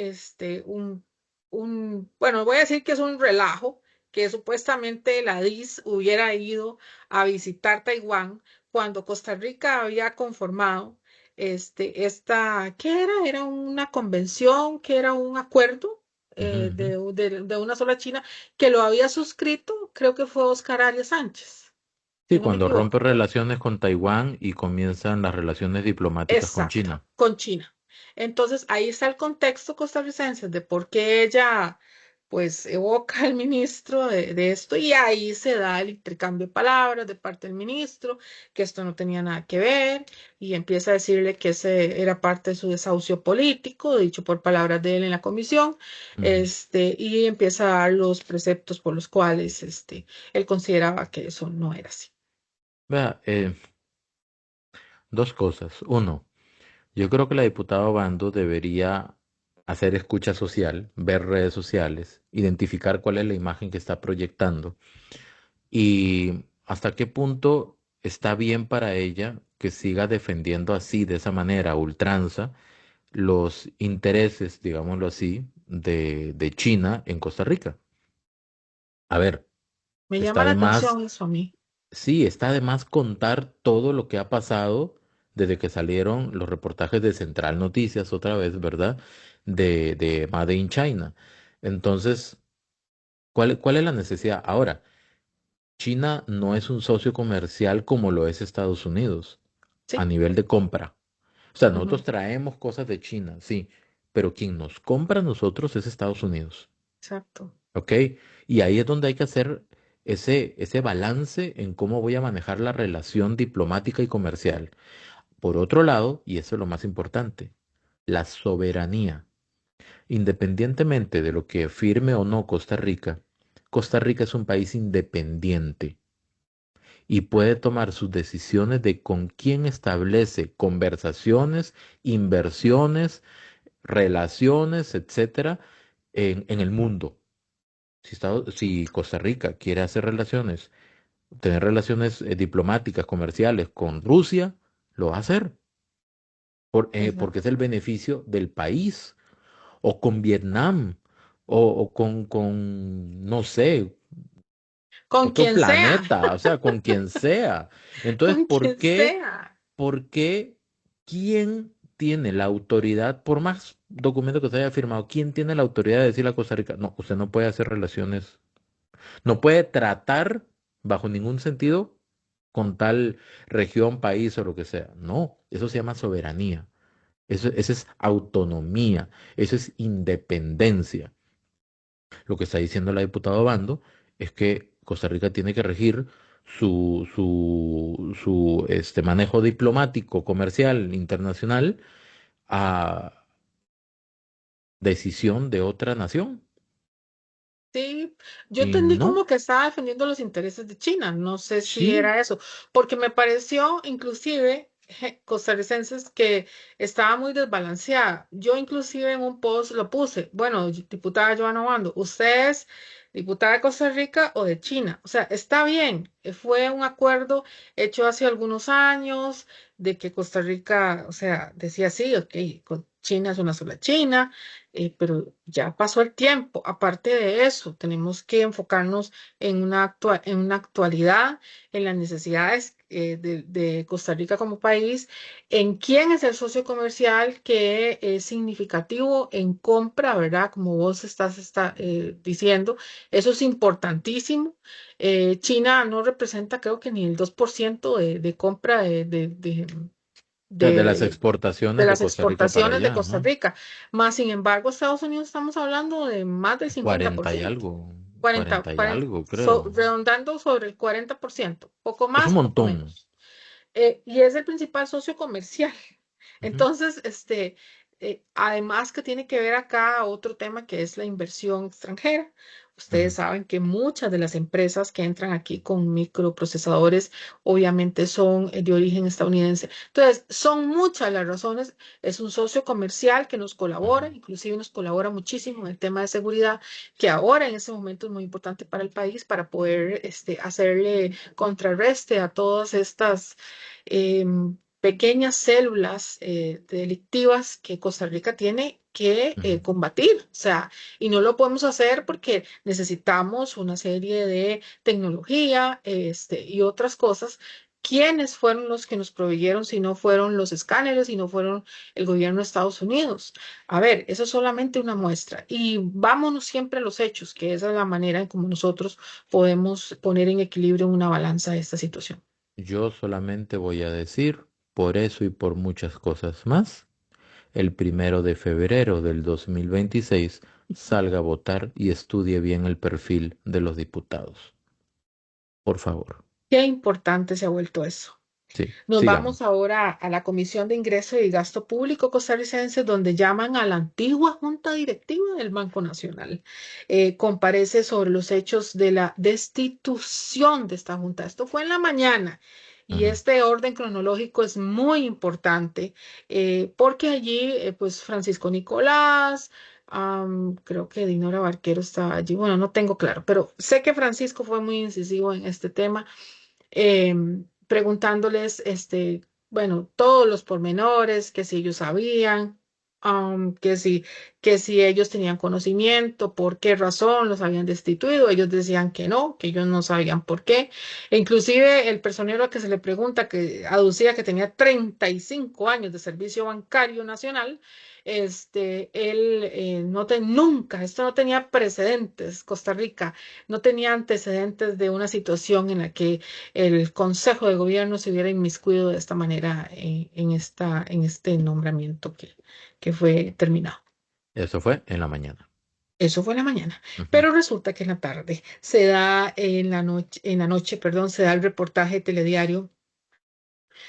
bueno, voy a decir que es un relajo, que supuestamente la DIS hubiera ido a visitar Taiwán cuando Costa Rica había conformado ¿qué era? Era una convención, que era un acuerdo ujú, ujú. de una sola China, que lo había suscrito, creo que fue Oscar Arias Sánchez, Sí, si no me cuando rompe equivoco. relaciones con Taiwán y comienzan las relaciones diplomáticas con Exacto, China. con China. Entonces, ahí está el contexto costarricense de por qué ella, pues, evoca al ministro de esto y ahí se da el intercambio de palabras de parte del ministro, que esto no tenía nada que ver y empieza a decirle que ese era parte de su desahucio político, dicho por palabras de él en la comisión, Ujú. y empieza a dar los preceptos por los cuales, él consideraba que eso no era así. Vea, dos cosas. Uno, yo creo que la diputada Bando debería hacer escucha social, ver redes sociales, identificar cuál es la imagen que está proyectando y hasta qué punto está bien para ella que siga defendiendo así, de esa manera, a ultranza, los intereses, digámoslo así, de China en Costa Rica. A ver, Me llama está la de más, atención eso a mí. Sí, está de más contar todo lo que ha pasado desde que salieron los reportajes de Central Noticias otra vez, ¿verdad? De Made in China. Entonces, ¿cuál es la necesidad? Ahora, China no es un socio comercial como lo es Estados Unidos a Sí, nivel de compra. O sea, ujú, nosotros traemos cosas de China, sí, pero quien nos compra a nosotros es Estados Unidos. exacto. ¿Ok? Y ahí es donde hay que hacer ese balance en cómo voy a manejar la relación diplomática y comercial. Por otro lado, y eso es lo más importante, la soberanía. Independientemente de lo que firme o no Costa Rica es un país independiente y puede tomar sus decisiones de con quién establece conversaciones, inversiones, relaciones, etcétera, en el mundo. Si Costa Rica quiere hacer relaciones, tener relaciones diplomáticas, comerciales con Rusia, lo va a hacer, Ujú. porque es el beneficio del país, o con Vietnam, o no sé, Con otro quien sea, planeta, o sea, con quien sea. Entonces, con quien sea. por qué, quién tiene la autoridad, por más documento que se haya firmado, quién tiene la autoridad de decirle a Costa Rica, no, usted no puede hacer relaciones, no puede tratar bajo ningún sentido con tal región, país o lo que sea? No, eso se llama soberanía. Eso es autonomía, eso es independencia. Lo que está diciendo la diputada Obando es que Costa Rica tiene que regir su manejo diplomático, comercial, internacional a decisión de otra nación. Sí, yo Y entendí no, como que estaba defendiendo los intereses de China, no sé si sí, era eso, porque me pareció inclusive costarricenses que estaba muy desbalanceada. Yo inclusive en un post lo puse, bueno, diputada Joana Obando, ¿usted es diputada de Costa Rica o de China? O sea, está bien, fue un acuerdo hecho hace algunos años de que Costa Rica, o sea, decía sí, ok, con China es una sola China, pero ya pasó el tiempo. Aparte de eso, tenemos que enfocarnos en una actualidad, en las necesidades de Costa Rica como país, en quién es el socio comercial que es significativo en compra, ¿verdad? Como vos diciendo, eso es importantísimo. China no representa, creo que ni el 2% de compra de las de exportaciones de de las Costa Rica para exportaciones de allá, Costa ajá. Rica. Más sin embargo, Estados Unidos estamos hablando de más del 40 y 50%. algo, 40, 40 y 40 algo, creo. redondando sobre el 40%, poco Es un más, poco montón. menos. Y es el principal socio comercial. Ujú, Entonces, además que tiene que ver acá otro tema que es la inversión extranjera. Ustedes ujú. saben que muchas de las empresas que entran aquí con microprocesadores obviamente son de origen estadounidense. Entonces, son muchas las razones. Es un socio comercial que nos colabora, Ajá. inclusive nos colabora muchísimo en el tema de seguridad, que ahora en este momento es muy importante para el país para poder hacerle contrarreste a todas estas pequeñas células delictivas que Costa Rica tiene que Ujú. combatir. O sea, y no lo podemos hacer porque necesitamos una serie de tecnología y otras cosas. ¿Quiénes fueron los que nos proveyeron si no fueron los escáneres, si no fueron el gobierno de Estados Unidos? A ver, eso es solamente una muestra. Y vámonos siempre a los hechos, que esa es la manera en cómo nosotros podemos poner en equilibrio una balanza esta situación. Yo solamente voy a decir, por eso y por muchas cosas más, el 1 de febrero del 2026 salga a votar y estudie bien el perfil de los diputados. Por favor. Qué importante se ha vuelto eso. Sí, Nos sigamos. vamos ahora a la Comisión de Ingreso y Gasto Público costarricense, donde llaman a la antigua Junta Directiva del Banco Nacional. Comparece sobre los hechos de la destitución de esta Junta. Esto fue en la mañana. Y Ujú. este orden cronológico es muy importante porque allí, pues, Francisco Nicolás, creo que Dinora Barquero estaba allí. Bueno, no tengo claro, pero sé que Francisco fue muy incisivo en este tema preguntándoles, bueno, todos los pormenores, que si ellos sabían. que si ellos tenían conocimiento, por qué razón los habían destituido, ellos decían que ellos no sabían por qué. E inclusive el personero al que se le pregunta, que aducía que tenía 35 años de servicio bancario nacional, él nunca, esto no tenía precedentes, Costa Rica no tenía antecedentes de una situación en la que el Consejo de Gobierno se hubiera inmiscuido de esta manera en este nombramiento que fue terminado. Eso fue en la mañana. Eso fue en la mañana, Ujú. pero resulta que en la tarde en la noche, perdón, se da el reportaje de Telediario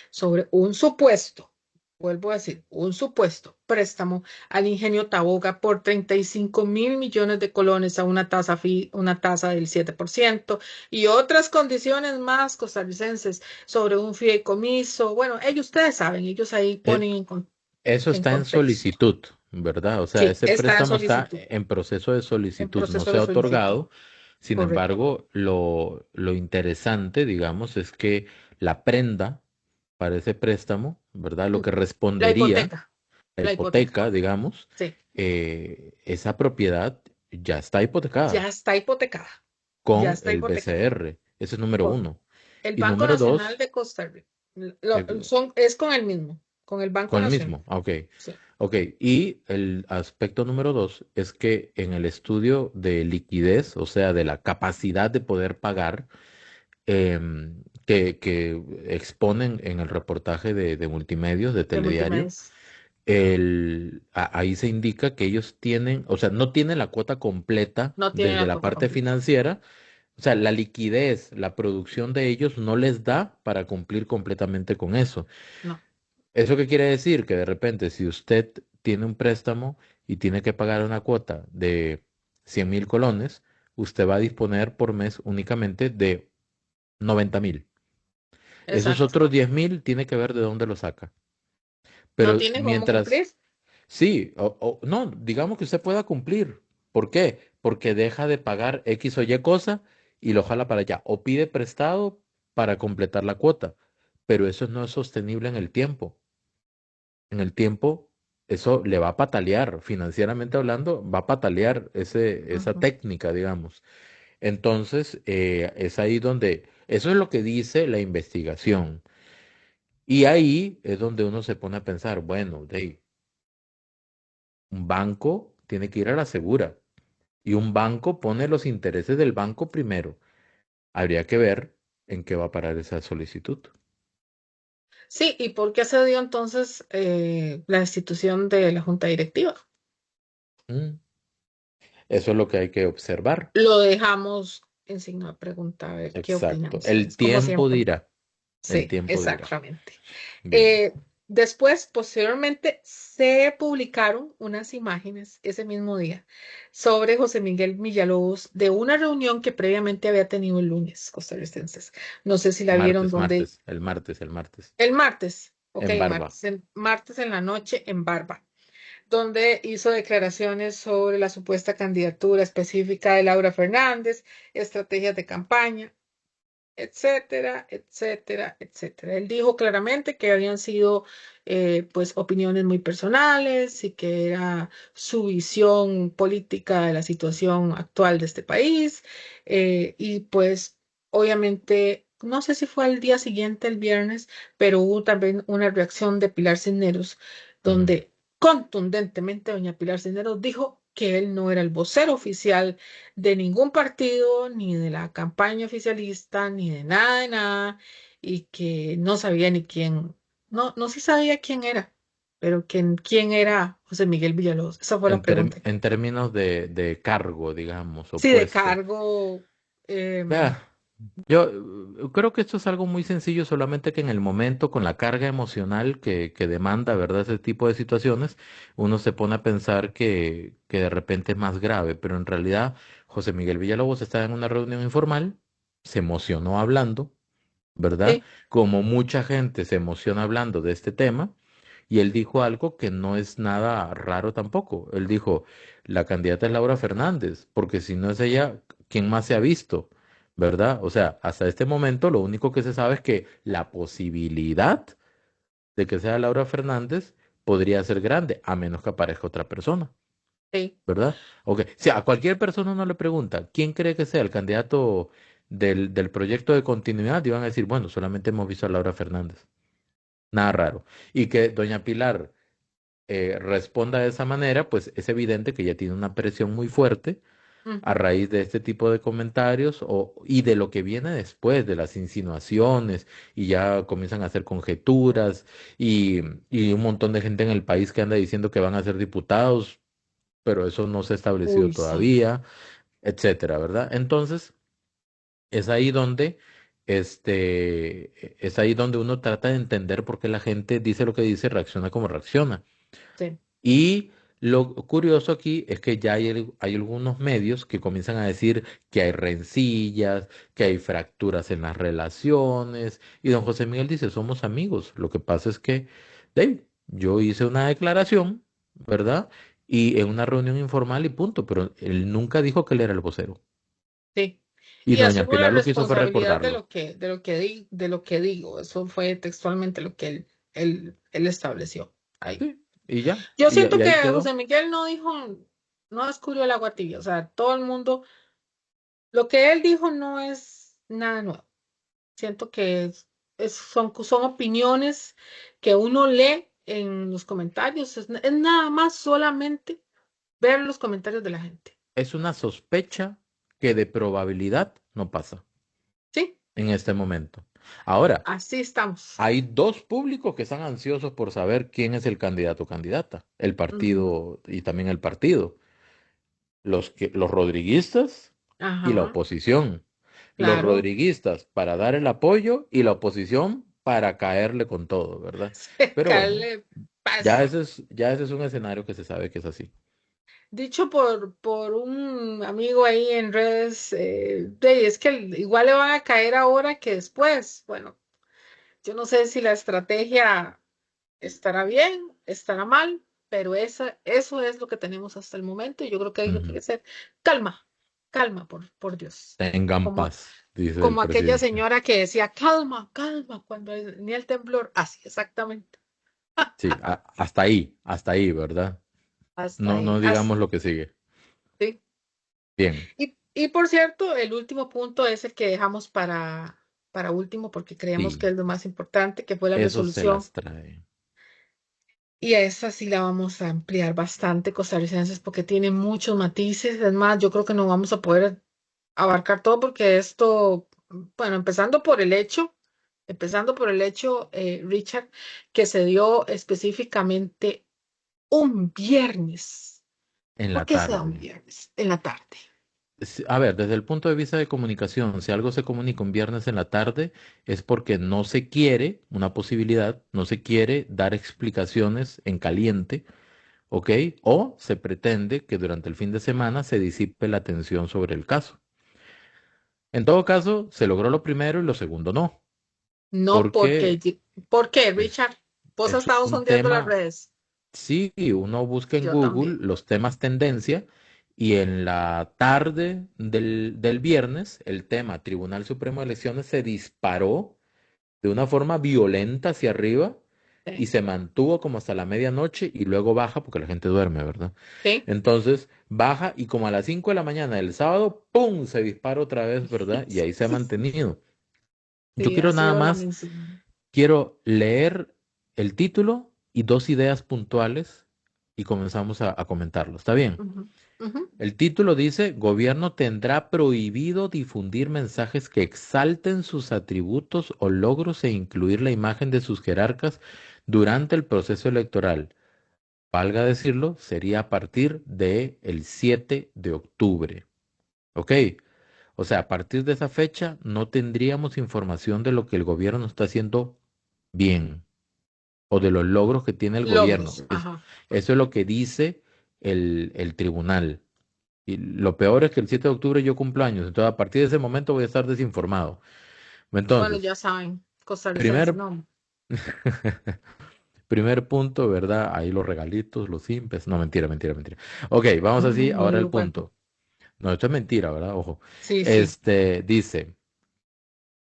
sobre un supuesto, vuelvo a decir, un supuesto préstamo al ingenio Taboga por 35.000 millones de colones a una tasa del 7% y otras condiciones más costarricenses sobre un fideicomiso. Bueno, ustedes saben, ellos ahí Eh, ponen Eso en está en contexto. solicitud, ¿verdad? O sea, Sí, ese está en préstamo está solicitud, en proceso de en solicitud, no proceso se de ha solicitud. otorgado. Sin Correcto. embargo, lo interesante, digamos, es que la prenda para ese préstamo, ¿verdad? Lo Mm. que La respondería, hipoteca, la la hipoteca, hipoteca, digamos, sí, esa propiedad ya está ya hipotecada está hipotecada, ya con está el hipotecada. BCR. Ese es número Con uno. el Y Banco número Nacional dos, de Costa Rica. eh, Es con el mismo, con el Banco con el Nacional. mismo. Ok. Sí, Ok. Y el aspecto número dos es que en el estudio de liquidez, o sea, de la capacidad de poder pagar, que exponen en el reportaje de Multimedios, de de Telediario, multimedia. ahí se indica que ellos tienen, o sea, no tienen la cuota completa No tiene desde la la cuota parte completa. financiera. O sea, la liquidez, la producción de ellos no les da para cumplir completamente con eso. No, ¿Eso qué quiere decir? Que de repente, si usted tiene un préstamo y tiene que pagar una cuota de 100.000 colones, usted va a disponer por mes únicamente de 90.000. Esos exacto. otros 10.000 tiene que ver de dónde lo saca. No Pero tiene cómo mientras, cumplir. sí, no, digamos que usted pueda cumplir. ¿Por qué? Porque deja de pagar X o Y cosa y lo jala para allá. O pide prestado para completar la cuota. Pero eso no es sostenible en el tiempo. En el tiempo, eso le va a patalear, financieramente hablando, va a patalear esa Ujú. técnica, digamos. Entonces, es ahí donde, eso es lo que dice la investigación. Y ahí es donde uno se pone a pensar, bueno, un banco tiene que ir a la segura y un banco pone los intereses del banco primero. Habría que ver en qué va a parar esa solicitud. Sí, ¿y por qué se dio entonces la institución de la Junta Directiva? Mm, Eso es lo que hay que observar. Lo dejamos en signo de pregunta, a ver qué opinan Exacto. El ustedes, como tiempo siempre. dirá. El Sí, tiempo dirá. exactamente. Bien. Eh, Después, posteriormente, se publicaron unas imágenes ese mismo día sobre José Miguel Villalobos de una reunión que previamente había tenido el lunes, costarricenses. No sé si la vieron donde El martes. el martes, ok, En Barba. martes en la noche en Barba, donde hizo declaraciones sobre la supuesta candidatura específica de Laura Fernández, estrategias de campaña, etcétera, etcétera, etcétera. Él dijo claramente que habían sido pues opiniones muy personales y que era su visión política de la situación actual de este país y pues obviamente no sé si fue al día siguiente, el viernes, pero hubo también una reacción de Pilar Cisneros Ujú. donde contundentemente doña Pilar Cisneros dijo que él no era el vocero oficial de ningún partido, ni de la campaña oficialista, ni de nada, y que no sabía ni quién, no sí sabía quién era, pero quién era José Miguel Villalobos. Esa fue la pregunta. En términos de cargo, digamos, Sí, de opuesto. cargo, Vea, yo creo que esto es algo muy sencillo, solamente que en el momento, con la carga emocional que demanda, ¿verdad? Ese tipo de situaciones, uno se pone a pensar que de repente es más grave, pero en realidad José Miguel Villalobos estaba en una reunión informal, se emocionó hablando, ¿verdad? sí, Como mucha gente se emociona hablando de este tema, y él dijo algo que no es nada raro tampoco. Él dijo, la candidata es Laura Fernández, porque si no es ella, ¿quién más se ha visto? ¿Verdad? O sea, hasta este momento lo único que se sabe es que la posibilidad de que sea Laura Fernández podría ser grande, a menos que aparezca otra persona, Sí. ¿verdad? Ok, si a cualquier persona uno le pregunta, ¿quién cree que sea el candidato del proyecto de continuidad? Y van a decir, bueno, solamente hemos visto a Laura Fernández. Nada raro. Y que doña Pilar responda de esa manera, pues es evidente que ya tiene una presión muy fuerte a Ujú. raíz de este tipo de comentarios y de lo que viene después, de las insinuaciones, y ya comienzan a hacer conjeturas y un montón de gente en el país que anda diciendo que van a ser diputados, pero eso no se ha establecido Uy, sí. todavía, etcétera, ¿verdad? Entonces, es ahí donde, es ahí donde uno trata de entender por qué la gente dice lo que dice, reacciona como reacciona. Sí. Y lo curioso aquí es que ya hay algunos medios que comienzan a decir que hay rencillas, que hay fracturas en las relaciones. Y don José Miguel dice, somos amigos. Lo que pasa es que, Dave, yo hice una declaración, ¿verdad? Y en una reunión informal y punto, pero él nunca dijo que él era el vocero. Sí. Y Y doña asumo la Pilar lo que hizo fue responsabilidad recordarlo. de lo que digo. Eso fue textualmente lo que él estableció ahí. Sí, y ya, Yo y, siento y que ahí quedó. José Miguel no dijo, no descubrió el agua tibia. O sea, todo el mundo, lo que él dijo no es nada nuevo. Siento que son opiniones que uno lee en los comentarios. Es nada más solamente ver los comentarios de la gente. Es una sospecha que de probabilidad no pasa Sí, en este momento. Ahora, así estamos. hay dos públicos que están ansiosos por saber quién es el candidato o candidata, el Ujú. partido y también el partido, los rodriguistas y la Ajá, oposición. Los claro. rodriguistas para dar el apoyo y la oposición para caerle con todo, ¿verdad? Pero bueno, Secarle paso. ya ese es un escenario que se sabe que es así. Dicho por un amigo ahí en redes, es que igual le van a caer ahora que después. Bueno, yo no sé si la estrategia estará bien, estará mal, pero eso es lo que tenemos hasta el momento y yo creo que hay Ujú. que ser calma, calma, por Dios. Tengan Como, paz, dice el como aquella presidente. señora que decía, calma, calma, cuando ni el temblor, así exactamente. Sí, hasta ahí, ¿verdad? Hasta No, ahí, no digamos así. lo que sigue. Bien, Y por cierto, el último punto es el que dejamos para último porque creemos que sí, es lo más importante, que fue la eso se resolución. las trae. Y a esa sí la vamos a ampliar bastante, costarricenses, porque tiene muchos matices. Es más, yo creo que no vamos a poder abarcar todo porque esto, bueno, empezando por el hecho, Richard, que se dio específicamente un viernes. En ¿Por la qué se da un tarde. viernes en la tarde? A ver, desde el punto de vista de comunicación, si algo se comunica un viernes en la tarde, es porque no se quiere, una posibilidad, no se quiere dar explicaciones en caliente, ¿ok? O se pretende que durante el fin de semana se disipe la tensión sobre el caso. En todo caso, se logró lo primero y lo segundo no, No porque, porque ¿por qué, es, Richard? Vos has es estado un sondeando las tema. redes. Sí, uno busca en Yo Google también. los temas tendencia y en la tarde del viernes el tema Tribunal Supremo de Elecciones se disparó de una forma violenta hacia arriba y Sí. se mantuvo como hasta la medianoche y luego baja porque la gente duerme, ¿verdad? Sí. Entonces baja y como a las 5 de la mañana del sábado, ¡pum!, se dispara otra vez, ¿verdad? Y ahí se ha mantenido. Yo Sí, ha quiero nada sido lo más, mismo. quiero leer el título y dos ideas puntuales y comenzamos a comentarlo. ¿Está bien? Ujú, ujú. El título dice, Gobierno tendrá prohibido difundir mensajes que exalten sus atributos o logros e incluir la imagen de sus jerarcas durante el proceso electoral. Valga decirlo, sería a partir del 7 de octubre. ¿Ok? O sea, a partir de esa fecha no tendríamos información de lo que el gobierno está haciendo bien o de los logros que tiene el gobierno. Logros. Ajá. Eso es lo que dice el tribunal. Y lo peor es que el 7 de octubre yo cumplo años, entonces a partir de ese momento voy a estar desinformado. Bueno, Entonces, ya saben, costarricenses, primer, no. primer punto, ¿verdad? Ahí los regalitos, los simpes. No, mentira, mentira, mentira. Ok, vamos así, No ahora el digo cuánto. punto. No, esto es mentira, ¿verdad? Ojo. Sí, sí. Dice.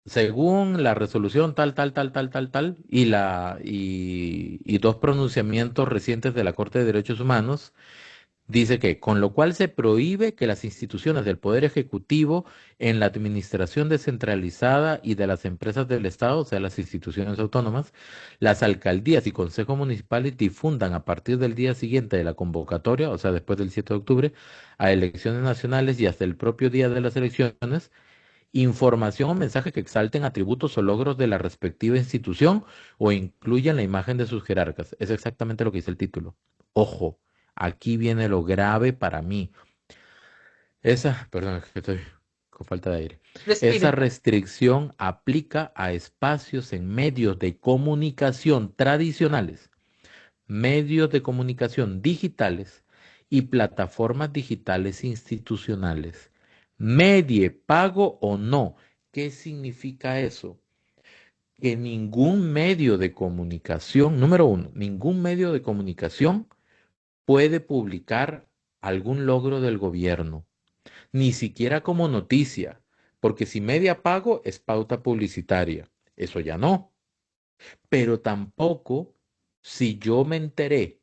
según la resolución tal, y dos pronunciamientos recientes de la Corte de Derechos Humanos, dice que, con lo cual se prohíbe que las instituciones del Poder Ejecutivo en la administración descentralizada y de las empresas del Estado, o sea, las instituciones autónomas, las alcaldías y consejos municipales difundan a partir del día siguiente de la convocatoria, o sea, después del 7 de octubre, a elecciones nacionales y hasta el propio día de las elecciones, información o mensajes que exalten atributos o logros de la respectiva institución o incluyan la imagen de sus jerarcas. Es exactamente lo que dice el título. Ojo, aquí viene lo grave para mí. Perdón, es que estoy con falta de aire. Esa Respire. restricción aplica a espacios en medios de comunicación tradicionales, medios de comunicación digitales y plataformas digitales institucionales. Medie, pago o no. ¿Qué significa eso? Que ningún medio de comunicación, número uno, ningún medio de comunicación puede publicar algún logro del gobierno, ni siquiera como noticia, porque si media pago es pauta publicitaria, eso ya no, pero tampoco si yo me enteré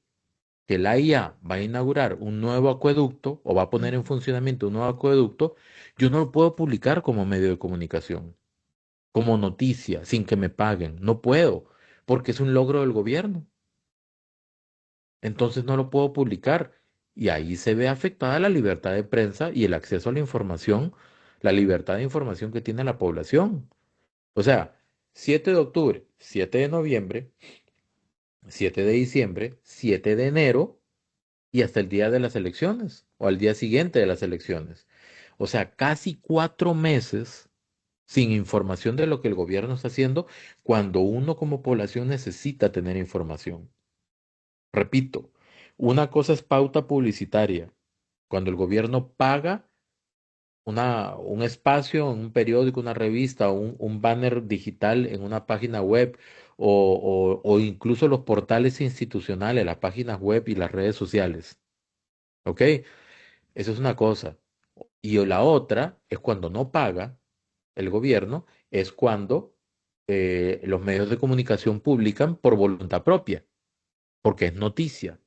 que la IA va a inaugurar un nuevo acueducto o va a poner en Ujú. funcionamiento un nuevo acueducto, yo no lo puedo publicar como medio de comunicación, como noticia, sin que me paguen. No puedo, porque es un logro del gobierno. Entonces no lo puedo publicar. Y ahí se ve afectada la libertad de prensa y el acceso a la información, la libertad de información que tiene la población. O sea, 7 de octubre, 7 de noviembre, 7 de diciembre, 7 de enero y hasta el día de las elecciones o al día siguiente de las elecciones. O sea, casi 4 meses sin información de lo que el gobierno está haciendo cuando uno como población necesita tener información. Repito, una cosa es pauta publicitaria, cuando el gobierno paga un espacio en un periódico, una revista, un banner digital en una página web o incluso los portales institucionales, las páginas web y las redes sociales. ¿Ok? Eso es una cosa. Y la otra es cuando no paga el gobierno, es cuando los medios de comunicación publican por voluntad propia, porque es noticia.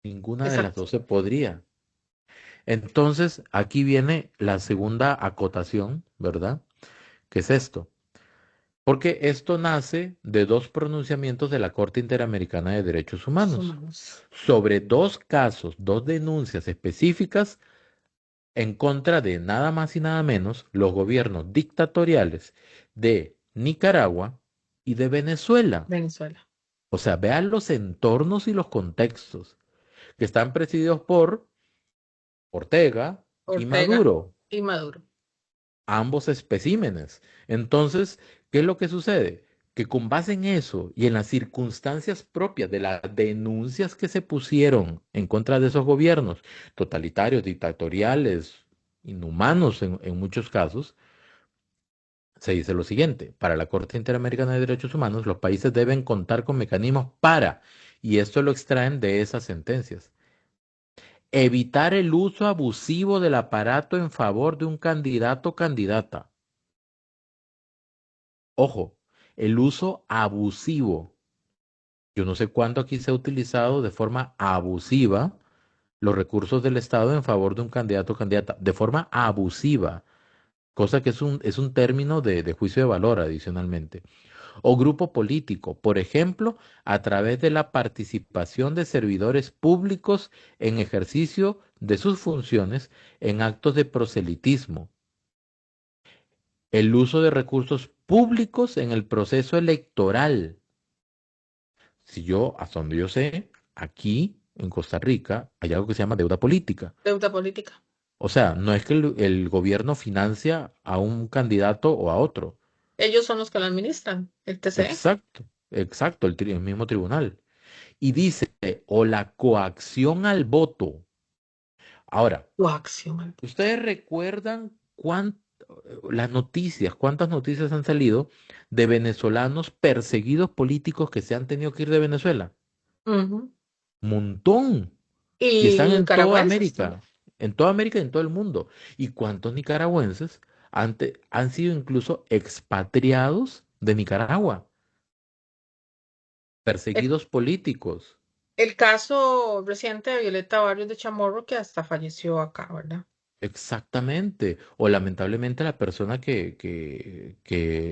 Ninguna de las Exacto. dos se podría. Entonces, aquí viene la segunda acotación, ¿verdad? ¿Qué es esto? Porque esto nace de dos pronunciamientos de la Corte Interamericana de Derechos Humanos Sumamos. sobre dos casos, dos denuncias específicas en contra de nada más y nada menos los gobiernos dictatoriales de Nicaragua y de Venezuela. Venezuela. O sea, vean los entornos y los contextos que están presididos por Ortega y Ortega Maduro, y Maduro. ambos especímenes. Entonces, ¿qué es lo que sucede? Que con base en eso y en las circunstancias propias de las denuncias que se pusieron en contra de esos gobiernos totalitarios, dictatoriales, inhumanos en muchos casos, se dice lo siguiente: para la Corte Interamericana de Derechos Humanos, los países deben contar con mecanismos para, y esto lo extraen de esas sentencias, evitar el uso abusivo del aparato en favor de un candidato o candidata. Ojo, el uso abusivo. Yo no sé cuándo aquí se ha utilizado de forma abusiva los recursos del Estado en favor de un candidato o candidata. De forma abusiva, cosa que es un término de juicio de valor adicionalmente. O grupo político, por ejemplo, a través de la participación de servidores públicos en ejercicio de sus funciones en actos de proselitismo. El uso de recursos públicos en el proceso electoral. Si yo, hasta donde yo sé, aquí en Costa Rica hay algo que se llama deuda política. Deuda política. O sea, no es que el gobierno financia a un candidato o a otro. Ellos son los que la administran, el TCE. Exacto, exacto, el mismo tribunal. Y dice, o la coacción al voto. Ahora, Coacción. ¿ustedes recuerdan cuántas noticias han salido de venezolanos perseguidos políticos que se han tenido que ir de Venezuela? Ujú. Montón. Y Y están nicaragüenses también. En toda América y en todo el mundo. ¿Y cuántos nicaragüenses? han sido incluso expatriados de Nicaragua, El, perseguidos políticos. el caso reciente de Violeta Barrios de Chamorro, que hasta falleció acá, ¿verdad? Exactamente. O lamentablemente la persona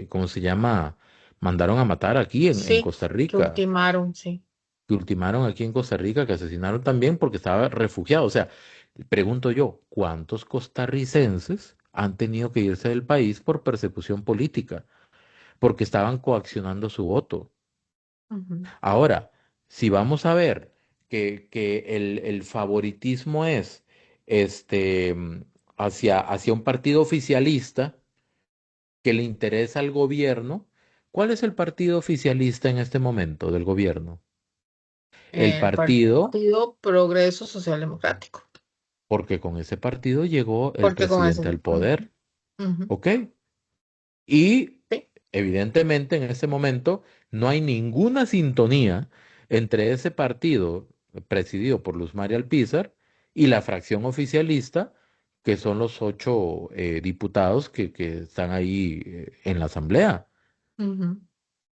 ¿cómo se llama? Mandaron a matar aquí en Sí, Costa que Rica, ultimaron, sí. que ultimaron aquí en Costa Rica, que asesinaron también porque estaba refugiado. O sea, pregunto yo, ¿cuántos costarricenses han tenido que irse del país por persecución política? Porque estaban coaccionando su voto. Ujú. Ahora, si vamos a ver que el favoritismo es este, hacia un partido oficialista que le interesa al gobierno, ¿cuál es el partido oficialista en este momento del gobierno? El El partido, Partido Progreso Social Democrático. porque con ese partido llegó el Porque con presidente ese. al Ujú, poder, ujú, ¿ok? Y sí, evidentemente en este momento no hay ninguna sintonía entre ese partido presidido por Luz María Alpizar y la fracción oficialista, que son los 8 diputados que están ahí en la asamblea. ujú.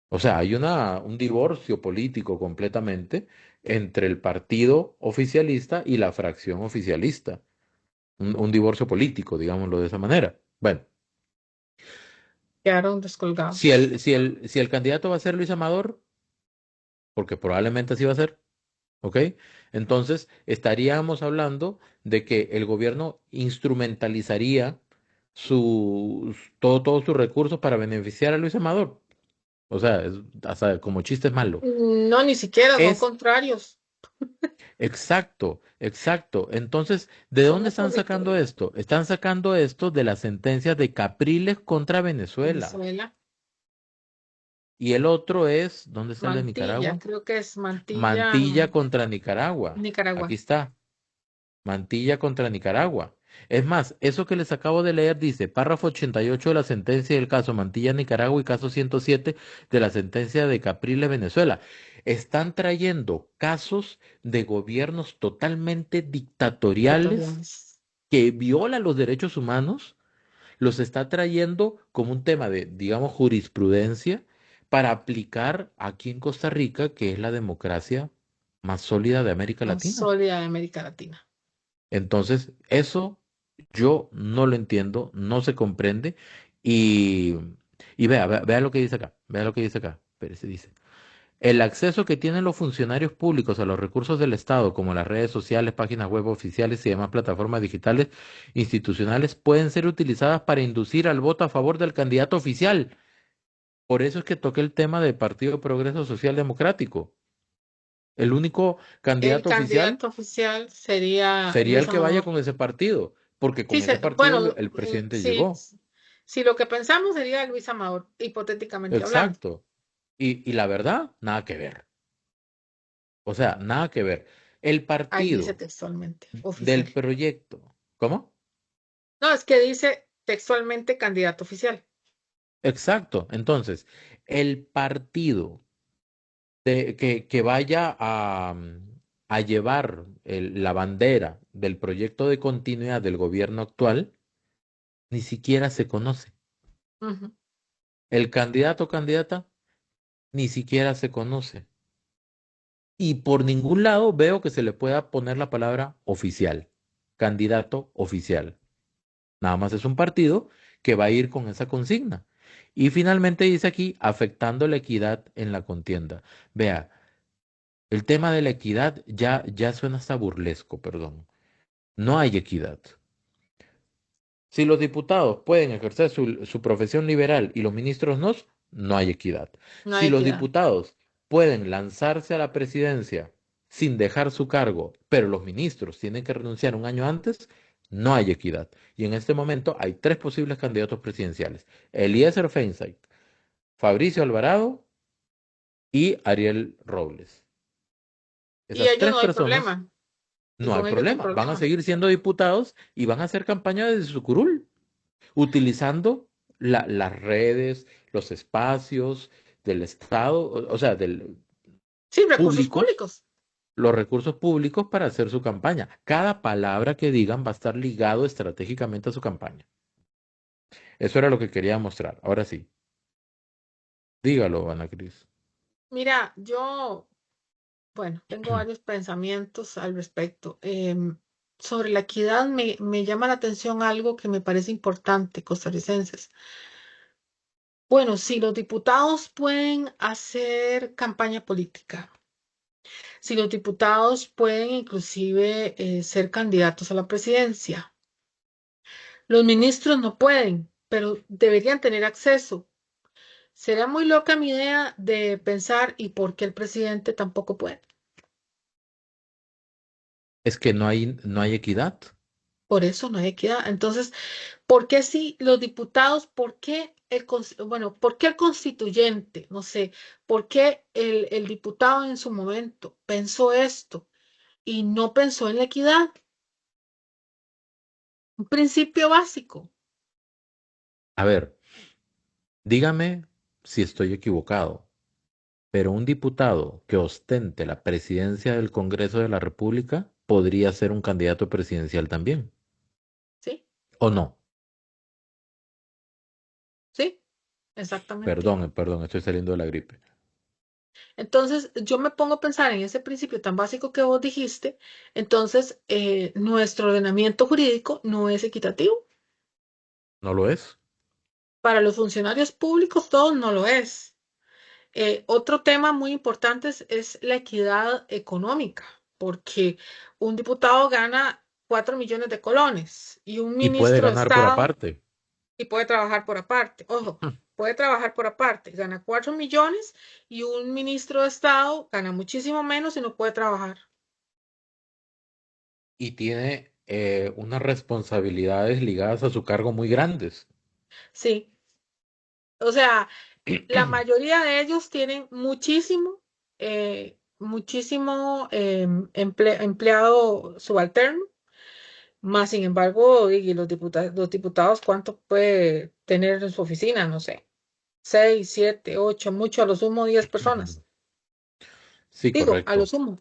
O sea, hay un divorcio político completamente entre el partido oficialista y la fracción oficialista. Un divorcio político, digámoslo de esa manera. Bueno, Quedaron si descolgados. el candidato va a ser Luis Amador, porque probablemente así va a ser, ¿ok? Entonces estaríamos hablando de que el gobierno instrumentalizaría todos sus recursos para beneficiar a Luis Amador. O sea, hasta como chiste es malo. No, ni siquiera, son Es contrarios. exacto, exacto. Entonces, ¿de Son dónde están sacando opositores. esto? Están sacando esto de las sentencias de Capriles contra Venezuela. Venezuela. Y el otro es, ¿dónde está el de Mantilla, Nicaragua? creo que es Mantilla, Mantilla contra Nicaragua. Aquí Nicaragua. está. Mantilla contra Nicaragua. Es más, eso que les acabo de leer dice, párrafo 88 de la sentencia del caso Mantilla, Nicaragua y caso 107 de la sentencia de Capriles, Venezuela. Están trayendo casos de gobiernos totalmente dictatoriales Ecuatorianos. que violan los derechos humanos, los está trayendo como un tema de, digamos, jurisprudencia para aplicar aquí en Costa Rica, que es la democracia más sólida de América Más Latina. sólida de América Latina. Entonces, eso yo no lo entiendo, no se comprende y, vea lo que dice acá, vea lo que dice acá. Espérese, dice. El acceso que tienen los funcionarios públicos a los recursos del Estado, como las redes sociales, páginas web oficiales y demás plataformas digitales institucionales, pueden ser utilizadas para inducir al voto a favor del candidato oficial. Por eso es que toqué el tema del Partido Progreso Social Democrático. El único El candidato oficial candidato oficial sería sería Luis el que vaya Amador. con ese partido, porque Sí, con ese partido bueno, el presidente sí, llegó. si lo que pensamos sería Luis Amador, hipotéticamente hablando. Exacto. Y la verdad, nada que ver. O sea, nada que ver. El Ahí dice partido textualmente, oficial. del proyecto. ¿Cómo? No, es que dice textualmente candidato oficial. Exacto. Entonces, el partido que vaya a llevar la bandera del proyecto de continuidad del gobierno actual, ni siquiera se conoce. Ujú. El candidato o candidata, ni siquiera se conoce. Y por ningún lado veo que se le pueda poner la palabra oficial, candidato oficial. Nada más es un partido que va a ir con esa consigna. Y finalmente dice aquí, afectando la equidad en la contienda. Vea, el tema de la equidad ya suena hasta burlesco, perdón. No hay equidad. Si los diputados pueden ejercer su profesión liberal y los ministros no, no hay equidad. No Si hay los equidad. diputados pueden lanzarse a la presidencia sin dejar su cargo, pero los ministros tienen que renunciar un año antes, no hay equidad. Y en este momento hay tres posibles candidatos presidenciales: Eliezer Feinstein, Fabricio Alvarado y Ariel Robles. Y Esas ellos tres no hay personas, problema. Y no hay con ellos no hay problema. Van a problema. seguir siendo diputados y van a hacer campaña desde su curul, utilizando las redes, los espacios del Estado, o sea, del Sí, recursos públicos, públicos. los recursos públicos para hacer su campaña. Cada palabra que digan va a estar ligado estratégicamente a su campaña. Eso era lo que quería mostrar. Ahora sí, dígalo, Ana Cris. Mira, yo, bueno, tengo varios pensamientos al respecto. Sobre la equidad me llama la atención algo que me parece importante, costarricenses. Bueno, si los diputados pueden hacer campaña política, si los diputados pueden inclusive ser candidatos a la presidencia, los ministros no pueden, pero deberían tener acceso. Será muy loca mi idea de pensar y por qué el presidente tampoco puede. Es que no hay equidad. Por eso no hay equidad. Entonces, ¿por qué si los diputados, por qué bueno, por qué el constituyente, no sé, por qué el diputado en su momento pensó esto y no pensó en la equidad? Un principio básico. A ver, dígame si estoy equivocado, pero un diputado que ostente la presidencia del Congreso de la República podría ser un candidato presidencial también, Sí, ¿o no? sí, exactamente. Perdón, perdón, estoy saliendo de la gripe. Entonces, yo me pongo a pensar en ese principio tan básico que vos dijiste, entonces nuestro ordenamiento jurídico no es equitativo. ¿No lo es? Para los funcionarios públicos, todos no lo es. Otro tema muy importante es la equidad económica, porque un diputado gana 4 millones de colones y un Y puede ministro de ganar por Estado aparte. y puede trabajar por aparte. Ojo, puede trabajar por aparte, gana 4 millones y un ministro de Estado gana muchísimo menos y no puede trabajar. Y tiene unas responsabilidades ligadas a su cargo muy grandes. Sí, o sea, la mayoría de ellos tienen muchísimo, muchísimo empleado subalterno. Más sin embargo, y los diputados, ¿cuánto puede tener en su oficina? No sé, 6, 7, 8, mucho, a lo sumo 10 personas. Sí, Digo, a lo correcto. sumo.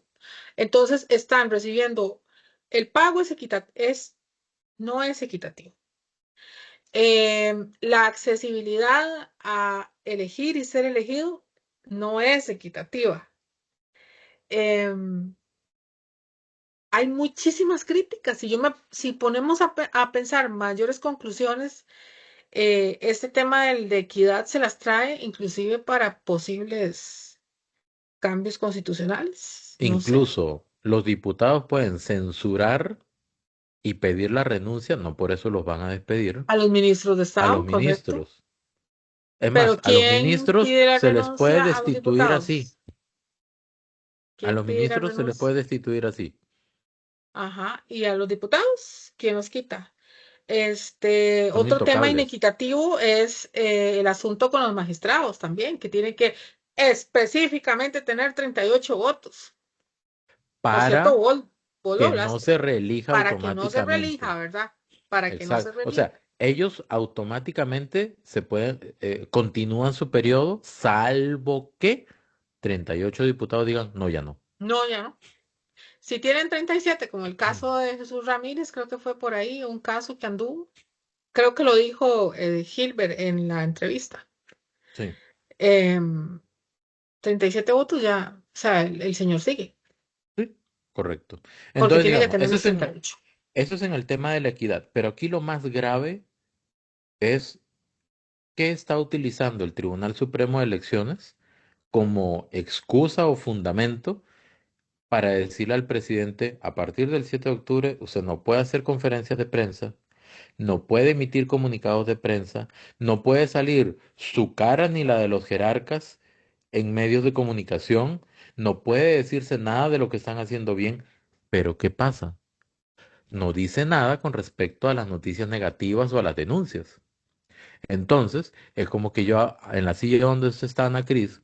Entonces están recibiendo, el pago es no es equitativo. La accesibilidad a elegir y ser elegido no es equitativa. Em, Hay muchísimas críticas. Si ponemos a pensar mayores conclusiones, este tema de equidad se las trae inclusive para posibles cambios constitucionales, no sé, Incluso los diputados pueden censurar y pedir la renuncia, no por eso los van a despedir, a los ministros de a los Estado, correcto. ministros. Es más, Pero a los ¿quién ministros pide la se les puede renuncia a los destituir así. diputados? A ¿Quién los pide la ministros se les puede renuncia? destituir así. Ajá, y a los diputados, ¿quién los quita? Son Otro tema intocables. inequitativo es el asunto con los magistrados también, que tienen que específicamente tener 38 votos. Por cierto, Para vos lo que no hablaste, se reelija para que no se automáticamente. relija, ¿verdad? Para que no se Exacto. O relija. sea, ellos automáticamente continúan su periodo, salvo que 38 diputados digan, no, ya no. No, ya no. Si tienen 37, como el caso de Jesús Ramírez, creo que fue por ahí un caso que anduvo, creo que lo dijo Gilbert en la entrevista. Sí, 37 votos ya, o sea, el señor sigue, sí, correcto. porque Entonces, tiene que digamos, tener los 38. eso es en el tema de la equidad, pero aquí lo más grave es que está utilizando el Tribunal Supremo de Elecciones como excusa o fundamento para decirle al presidente, a partir del 7 de octubre, usted no puede hacer conferencias de prensa, no puede emitir comunicados de prensa, no puede salir su cara ni la de los jerarcas en medios de comunicación, no puede decirse nada de lo que están haciendo bien, pero ¿qué pasa? No dice nada con respecto a las noticias negativas o a las denuncias. Entonces, es como que yo en la silla donde está Ana Cris,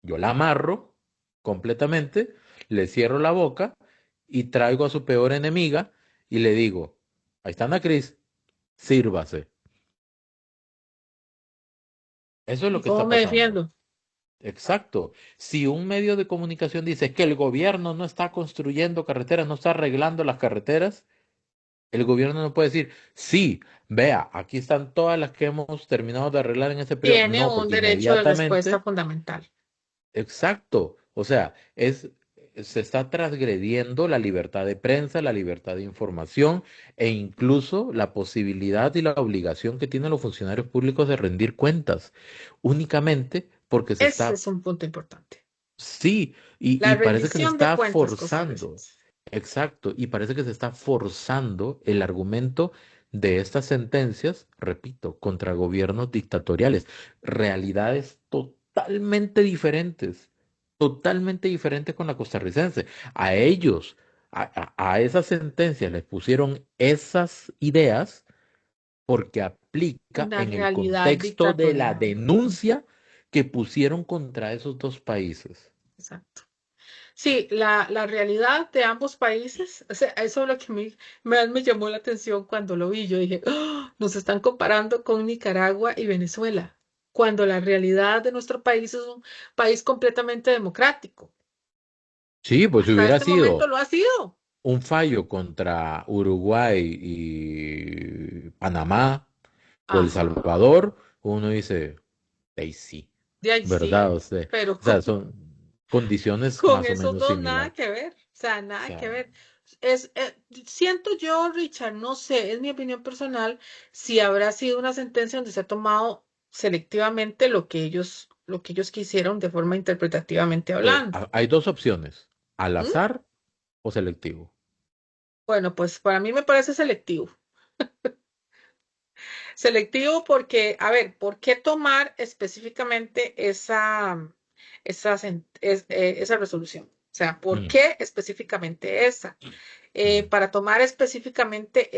yo la amarro completamente, le cierro la boca y traigo a su peor enemiga y le digo, ahí está Ana Cris, sírvase. Eso es lo ¿Y que cómo está me pasando. defiendo? Exacto. Si un medio de comunicación dice que el gobierno no está construyendo carreteras, no está arreglando las carreteras, El gobierno no puede decir, sí, vea, aquí están todas las que hemos terminado de arreglar en ese periodo. Tiene No, un porque derecho de respuesta inmediatamente, fundamental. exacto, o sea, se está transgrediendo la libertad de prensa, la libertad de información e incluso la posibilidad y la obligación que tienen los funcionarios públicos de rendir cuentas, únicamente porque se Ese está. es un punto importante. Sí, La y parece que se rendición de está cuentas forzando, costarricenses. exacto, y parece que se está forzando el argumento de estas sentencias, repito, contra gobiernos dictatoriales, realidades totalmente diferentes con la costarricense. A ellos, a esas sentencias les pusieron esas ideas porque aplica Una en el realidad contexto de la dictatorial. denuncia que pusieron contra esos dos países. Exacto. Sí, la realidad de ambos países, o sea, eso es lo que más me llamó la atención cuando lo vi. Yo dije, "Ah, nos están comparando con Nicaragua y Venezuela, cuando la realidad de nuestro país es un país completamente democrático. Sí, pues si Hasta hubiera este momento sido lo ha sido. un fallo contra Uruguay y Panamá o El Ajá, Salvador, uno dice, ahí sí, de ahí ¿verdad? sí, O sea, pero son condiciones con más o esos menos dos nada similares. que ver, o sea, O nada que sea, ver. Siento yo, Richard, no sé, es mi opinión personal, si habrá sido una sentencia donde se ha tomado selectivamente lo que ellos quisieron de forma interpretativamente pues hablando. hay dos opciones, al ¿Mm? azar o selectivo. Bueno, pues para mí me parece selectivo. Selectivo porque, a ver, ¿por qué tomar específicamente esa resolución? O sea, ¿por Mm, qué específicamente esa? mm. Para tomar específicamente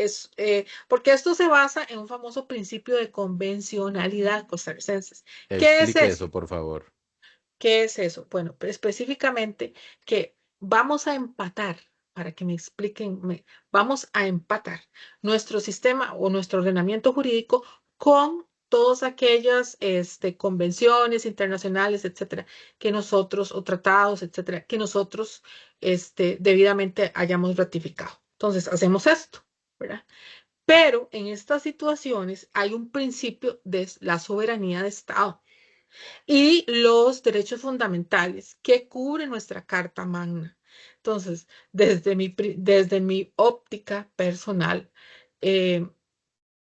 porque esto se basa en un famoso principio de convencionalidad costarricenses. ¿Qué es Explique eso? eso, por favor. ¿Qué es eso? Bueno, pues específicamente que vamos a empatar, para que me expliquen, vamos a empatar nuestro sistema o nuestro ordenamiento jurídico con todas aquellas convenciones internacionales, etcétera, que nosotros, o tratados, etcétera, que nosotros debidamente hayamos ratificado. Entonces, hacemos esto, ¿verdad? Pero en estas situaciones hay un principio de la soberanía de Estado y los derechos fundamentales que cubre nuestra Carta Magna. Entonces, desde mi óptica personal, eh,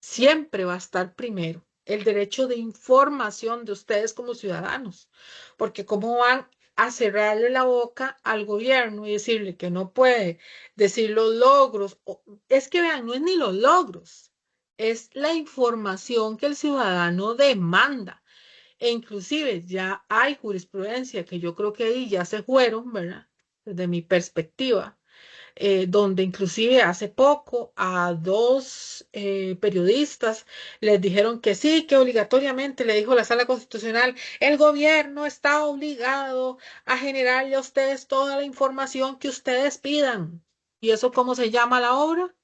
siempre va a estar primero el derecho de información de ustedes como ciudadanos, porque cómo van a cerrarle la boca al gobierno y decirle que no puede decir los logros. Es que vean, no es ni los logros, es la información que el ciudadano demanda. E inclusive ya hay jurisprudencia que yo creo que ahí ya se fueron, ¿verdad? Desde mi perspectiva, donde inclusive hace poco a dos periodistas les dijeron que sí, que obligatoriamente, le dijo la Sala Constitucional, el gobierno está obligado a generarle a ustedes toda la información que ustedes pidan. ¿Y eso cómo se llama la obra?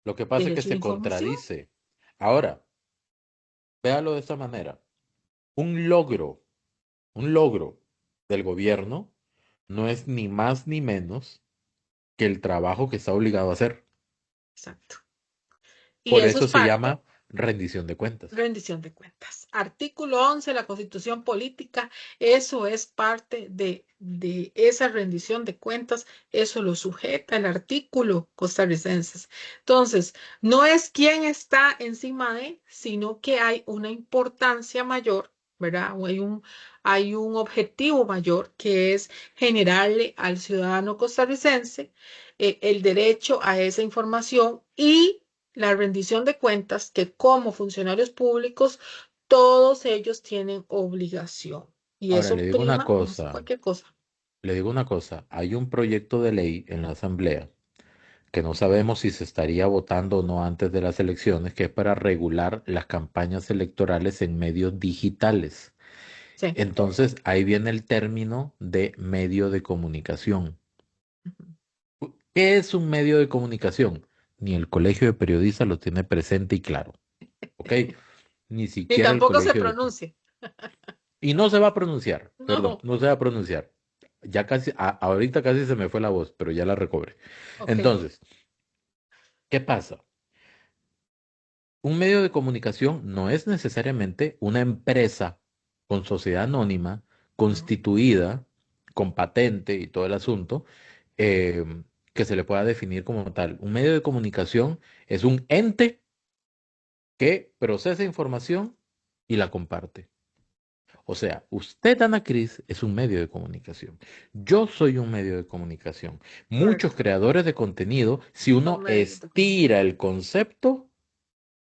Lo que pasa es que Derecho a la se información. contradice. Ahora, véalo de esta manera. Un logro, un logro del gobierno no es ni más ni menos que el trabajo que está obligado a hacer. Exacto. Y Por eso es eso se parte. llama rendición de cuentas. Rendición de cuentas. Artículo 11 de la Constitución Política, eso es parte de esa rendición de cuentas, eso lo sujeta el artículo costarricenses. Entonces, no es quién está encima de, sino que hay una importancia mayor, ¿verdad? O hay un objetivo mayor que es generarle al ciudadano costarricense el derecho a esa información y la rendición de cuentas que como funcionarios públicos todos ellos tienen obligación y Ahora, eso prima más que cualquier cosa. le digo una cosa, hay un proyecto de ley en la Asamblea que no sabemos si se estaría votando o no antes de las elecciones, que es para regular las campañas electorales en medios digitales. Sí. Entonces, ahí viene el término de medio de comunicación. Ujú. ¿Qué es un medio de comunicación? Ni el Colegio de Periodistas lo tiene presente y claro, ¿ok? Ni Y siquiera el tampoco se Colegio de... pronuncia. Y no se va a pronunciar, perdón, No. no se va a pronunciar. Ya casi, ahorita casi se me fue la voz, pero ya la recobré. Ok. Entonces, ¿Qué pasa? Un medio de comunicación no es necesariamente una empresa con sociedad anónima, ¿no? constituida, con patente y todo el asunto, eh, que se le pueda definir como tal. Un medio de comunicación es un ente que procesa información y la comparte. O sea, usted, Ana Cris, es un medio de comunicación. Yo soy un medio de comunicación. Muchos Correcto. creadores de contenido, si Son uno medios de estira comunicación. el concepto,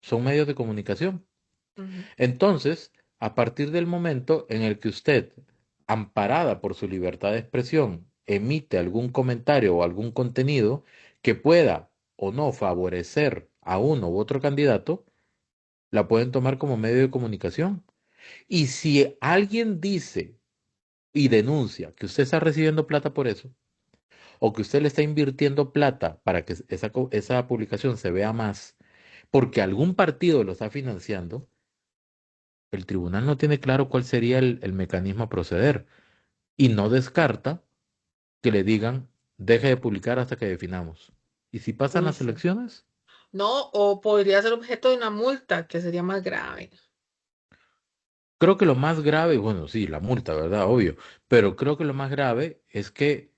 son medios de comunicación. Ujú. Entonces, a partir del momento en el que usted, amparada por su libertad de expresión, emite algún comentario o algún contenido que pueda o no favorecer a uno u otro candidato, la pueden tomar como medio de comunicación. Y si alguien dice y denuncia que usted está recibiendo plata por eso, o que usted le está invirtiendo plata para que esa publicación se vea más, porque algún partido lo está financiando, el tribunal no tiene claro cuál sería el mecanismo a proceder y no descarta que le digan, deje de publicar hasta que definamos. ¿Y si pasan Uy, las sí. elecciones? No, o podría ser objeto de una multa, que sería más grave. Creo que lo más grave, bueno, sí, la multa, ¿verdad? Obvio, pero creo que lo más grave es que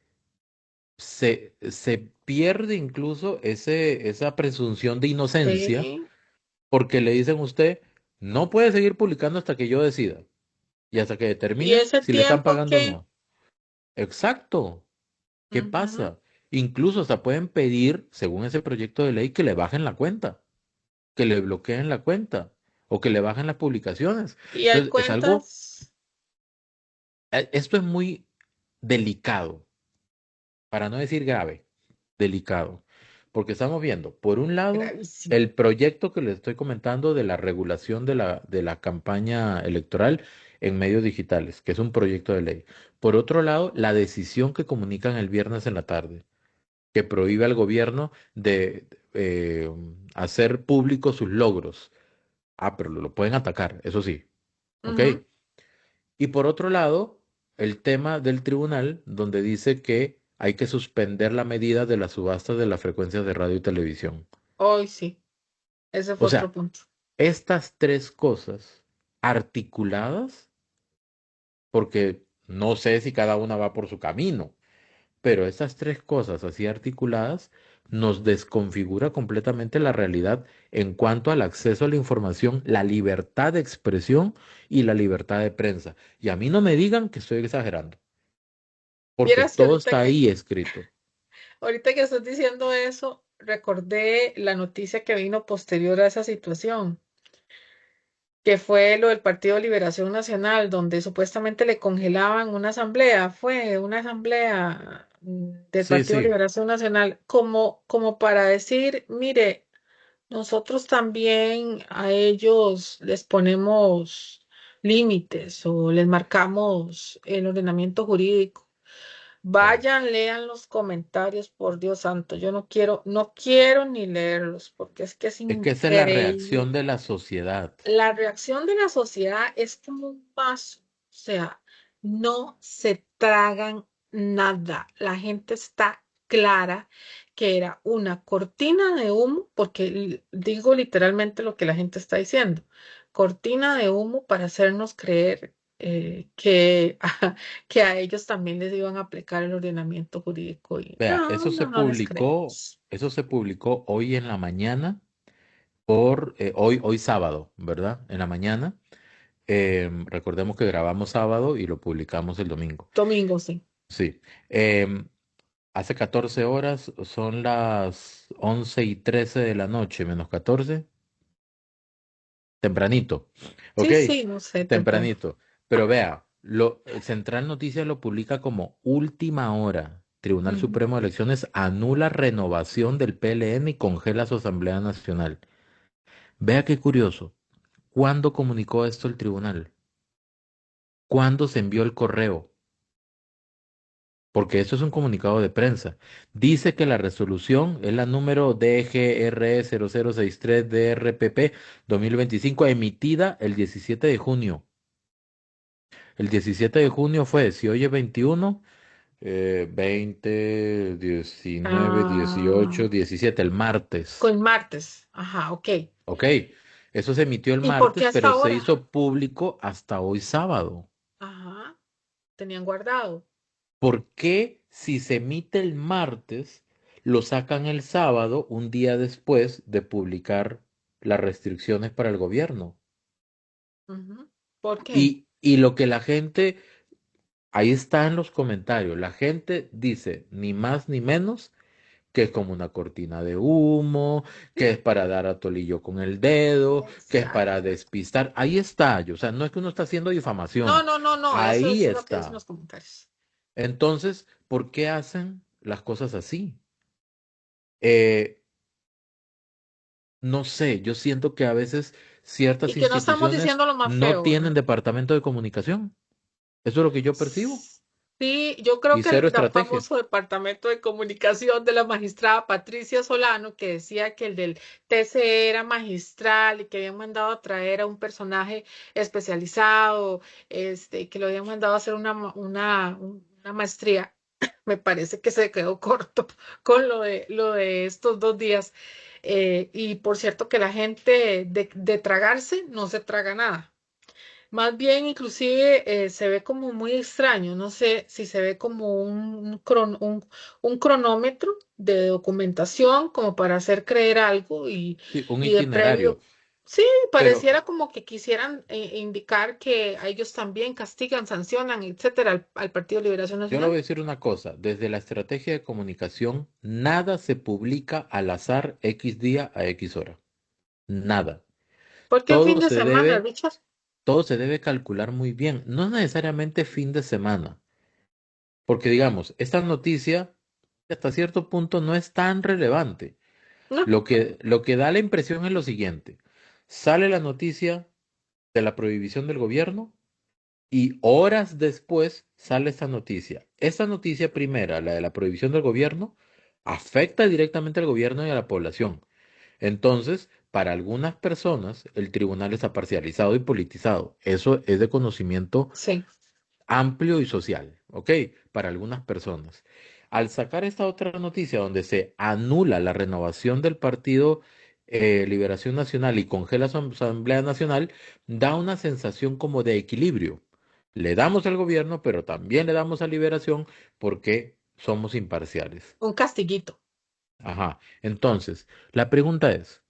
se pierde incluso esa presunción de inocencia Sí. porque le dicen a usted, no puede seguir publicando hasta que yo decida y hasta que ¿Y determine ese si le están tiempo pagando o qué? no. Exacto. ¿Qué Ujú. pasa? Incluso hasta pueden pedir, según ese proyecto de ley, que le bajen la cuenta, que le bloqueen la cuenta o que le bajen las publicaciones. Y hay Entonces, es algo, cuentas esto es muy delicado, para no decir grave, delicado, porque estamos viendo, por un lado, gravísimas. el proyecto que le estoy comentando de la regulación de la campaña electoral en medios digitales, que es un proyecto de ley. Por otro lado, la decisión que comunican el viernes en la tarde, que prohíbe al gobierno de hacer públicos sus logros. Ah, pero lo pueden atacar, eso sí, ¿ok? Y por otro lado, el tema del tribunal, donde dice que hay que suspender la medida de las subastas de las frecuencias de radio y televisión. Hoy sí, ese O fue otro sea, punto. estas tres cosas articuladas, porque no sé si cada una va por su camino, pero estas tres cosas así articuladas nos desconfigura completamente la realidad en cuanto al acceso a la información, la libertad de expresión y la libertad de prensa. Y a mí no me digan que estoy exagerando, porque Vieras que todo está ahí escrito. ahorita que estás diciendo eso, recordé la noticia que vino posterior a esa situación, que fue lo del Partido de Liberación Nacional, donde supuestamente le congelaban una asamblea, fue una asamblea del Sí, Partido de sí, Liberación Nacional, como para decir, mire, nosotros también a ellos les ponemos límites o les marcamos el ordenamiento jurídico. sí. Vayan, lean los comentarios, por Dios santo. Yo no quiero ni leerlos porque es que es Es que esa es la reacción increíble. de la sociedad. La reacción de la sociedad es como un vaso, o sea, no se tragan nada. La gente está clara que era una cortina de humo, porque digo literalmente lo que la gente está diciendo, cortina de humo para hacernos creer que, que a ellos también les iban a aplicar el ordenamiento jurídico y Vea, no, no, no les creemos. eso se publicó hoy en la mañana hoy sábado, ¿verdad? En la mañana. Recordemos que grabamos sábado y lo publicamos el domingo. Domingo, sí. Sí. Hace 14 horas, son las 11:13 de la noche, menos 14. Tempranito. ¿Ok? Sí, sí, no sé, temprano. Tempranito. Pero vea, Central Noticias lo publica como última hora. Tribunal Ujú. Supremo de Elecciones anula renovación del PLN y congela su Asamblea Nacional. Vea qué curioso. ¿Cuándo comunicó esto el tribunal? ¿Cuándo se envió el correo? Porque esto es un comunicado de prensa. Dice que la resolución es la número DGRE 0063 DRPP 2025, emitida el 17 de junio. El 17 de junio fue, si hoy es 21, 20, 19, Ah, 18, 17, el martes. con martes. Ajá, ok. Ok, eso se emitió el ¿Y por qué martes, hasta pero se ahora? hizo público hasta hoy sábado. Ajá, tenían guardado. ¿Por qué si se emite el martes, lo sacan el sábado, un día después de publicar las restricciones para el gobierno? Ujú. ¿Por qué? Y lo que la gente, ahí está en los comentarios, la gente dice ni más ni menos que es como una cortina de humo, que es para dar a tolillo con el dedo, que es para Exacto. despistar. Ahí está, o sea, no es que uno está haciendo No, difamación, no, no, no, eso ahí es lo que dicen está. los comentarios. Entonces, ¿por qué hacen las cosas así? Eh, no sé, yo siento que a veces ciertas Y que no estamos instituciones diciendo lo más no feo, tienen ¿verdad? departamento de comunicación. Eso es lo que yo percibo. Sí, yo creo Y que cero el estrategia. famoso departamento de comunicación de la magistrada Patricia Solano, que decía que el del TCE era magistral y que habían mandado a traer a un personaje especializado, que lo habían mandado a hacer una maestría, me parece que se quedó corto con lo de estos 2 días. Y por cierto que la gente de tragarse no se traga nada. Más bien, inclusive, se ve como muy extraño. No sé si se ve como un cronómetro de documentación como para hacer creer algo Sí, un y de itinerario. previo. Sí, Pero pareciera como que quisieran indicar que a ellos también castigan, sancionan, etcétera, al Partido de Liberación yo le voy Nacional. a decir una cosa. Desde la estrategia de comunicación, nada se publica al azar X día a X hora. Nada. ¿Por qué fin Todo de se semana, debe, Richard? todo se debe calcular muy bien. No necesariamente fin de semana. Porque digamos, esta noticia hasta cierto punto no es tan relevante. No, Lo que da la impresión es lo siguiente. Sale la noticia de la prohibición del gobierno y horas después sale esta noticia. Esta noticia primera, la de la prohibición del gobierno, afecta directamente al gobierno y a la población. Entonces, para algunas personas, el tribunal está parcializado y politizado. Eso es de conocimiento sí, amplio y social, ¿ok? Para algunas personas. Al sacar esta otra noticia donde se anula la renovación del Partido Liberación Nacional y congela su Asamblea Nacional, da una sensación como de equilibrio. Le damos al gobierno, pero también le damos a Liberación porque somos imparciales. un castiguito. Ajá. Entonces, la pregunta es,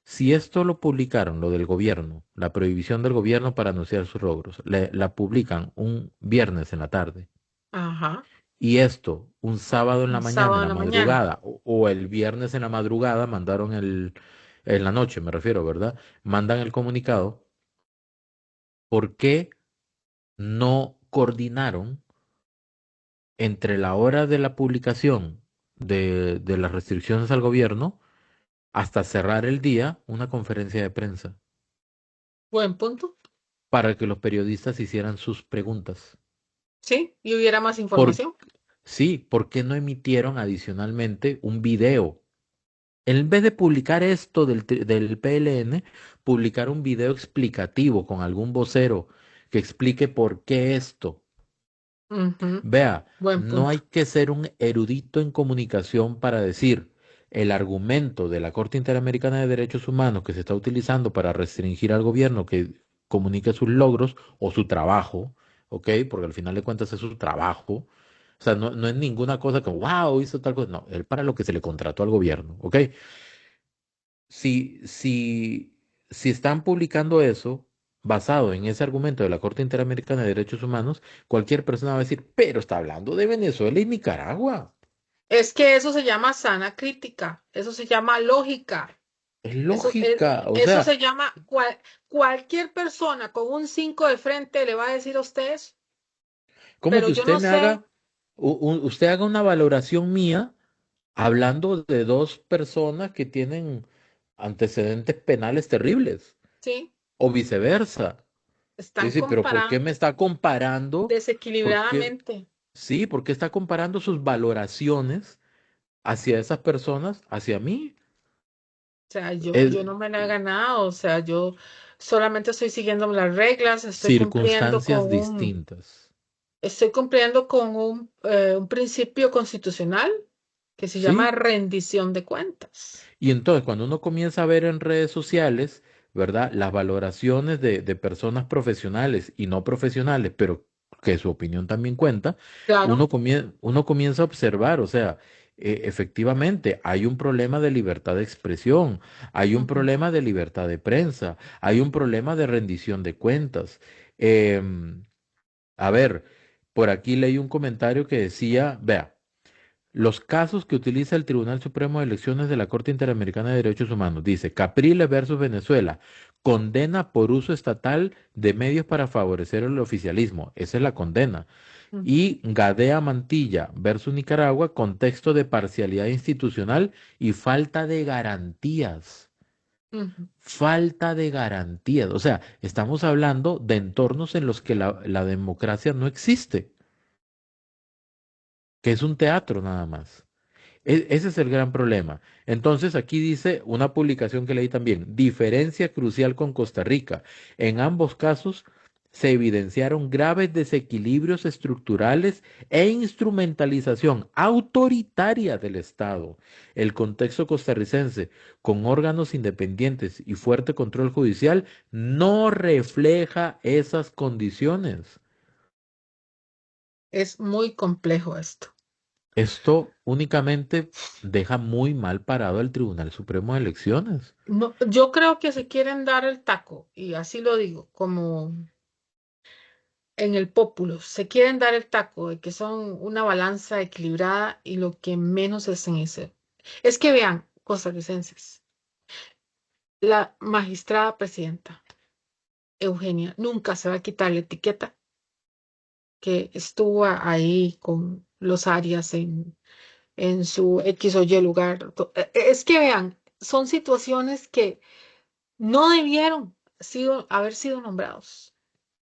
si esto lo publicaron, lo del gobierno, la prohibición del gobierno para anunciar sus logros, la publican un viernes en la tarde, Ajá, y esto un sábado en la un mañana, en sábado en la la mañana. madrugada, o el viernes en la madrugada, mandaron en la noche, me refiero, ¿verdad? Mandan el comunicado, ¿por qué no coordinaron entre la hora de la publicación de las restricciones al gobierno hasta cerrar el día una conferencia de prensa Buen punto. para que los periodistas hicieran sus preguntas? Sí, y hubiera más Por, información. sí, ¿por qué no emitieron adicionalmente un video? En vez de publicar esto del PLN, publicar un video explicativo con algún vocero que explique por qué esto. Ujú, Vea, buen no punto. hay que ser un erudito en comunicación para decir el argumento de la Corte Interamericana de Derechos Humanos que se está utilizando para restringir al gobierno que comunique sus logros o su trabajo, ¿ok? Porque al final de cuentas es su trabajo. O sea, no es ninguna cosa que, wow, hizo tal cosa. No, es para lo que se le contrató al gobierno, ¿ok? Si están publicando eso basado en ese argumento de la Corte Interamericana de Derechos Humanos, cualquier persona va a decir, pero está hablando de Venezuela y Nicaragua. Es que eso se llama sana crítica, eso se llama lógica, Es eso, lógica, o eso sea, se llama cualquier persona con un 5 de frente le va a decir a ustedes, como pero que yo usted no me sé, haga, usted haga una valoración mía hablando de dos personas que tienen antecedentes penales terribles, sí, o viceversa. están Dice, pero ¿por qué comparando me está comparando? ¿Por qué? desequilibradamente. Sí, ¿por qué está comparando sus valoraciones hacia esas personas, hacia mí? O sea, yo Es no me la he ganado, o sea, yo solamente estoy siguiendo las reglas, estoy cumpliendo circunstancias distintas. Estoy cumpliendo con un principio constitucional que se llama ¿sí? rendición de cuentas. Y entonces, cuando uno comienza a ver en redes sociales, ¿verdad? Las valoraciones de personas profesionales y no profesionales, pero que su opinión también cuenta, Claro. uno comienza a observar, o sea, efectivamente, hay un problema de libertad de expresión, hay un Ujú. problema de libertad de prensa, hay un problema de rendición de cuentas. Em, a ver, por aquí leí un comentario que decía, vea, los casos que utiliza el Tribunal Supremo de Elecciones de la Corte Interamericana de Derechos Humanos, dice Capriles versus Venezuela, condena por uso estatal de medios para favorecer el oficialismo, esa es la condena. Ujú. Y Gadea Mantilla versus Nicaragua, contexto de parcialidad institucional y falta de garantías. Ujú. Falta de garantías. O sea, estamos hablando de entornos en los que la democracia no existe, que es un teatro nada más. Ese es el gran problema. Entonces, aquí dice una publicación que leí también, diferencia crucial con Costa Rica. En ambos casos se evidenciaron graves desequilibrios estructurales e instrumentalización autoritaria del Estado. El contexto costarricense, con órganos independientes y fuerte control judicial, no refleja esas condiciones. Es muy complejo esto. Esto únicamente deja muy mal parado al Tribunal Supremo de Elecciones. No, yo creo que se quieren dar el taco, y así lo digo, como en el pópulo, se quieren dar el taco de que son una balanza equilibrada y lo que menos es en ese. Es que vean, costarricenses, la magistrada presidenta Eugenia nunca se va a quitar la etiqueta que estuvo ahí con los Arias en su X o Y lugar. Es que vean, son situaciones que no debieron haber sido nombrados.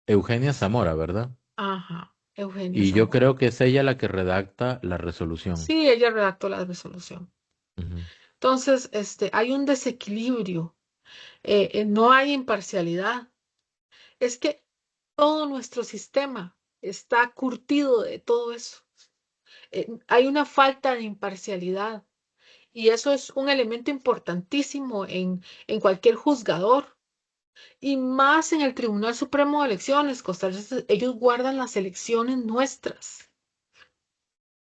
Eugenia Zamora, ¿verdad? Ajá, Eugenia Y yo Zamora. creo que es ella la que redacta la resolución. Sí, ella redactó la resolución. Ujú. Entonces, hay un desequilibrio, no hay imparcialidad. Es que todo nuestro sistema está curtido de todo eso. Hay una falta de imparcialidad y eso es un elemento importantísimo en cualquier juzgador y más en el Tribunal Supremo de Elecciones. Ellos guardan las elecciones nuestras.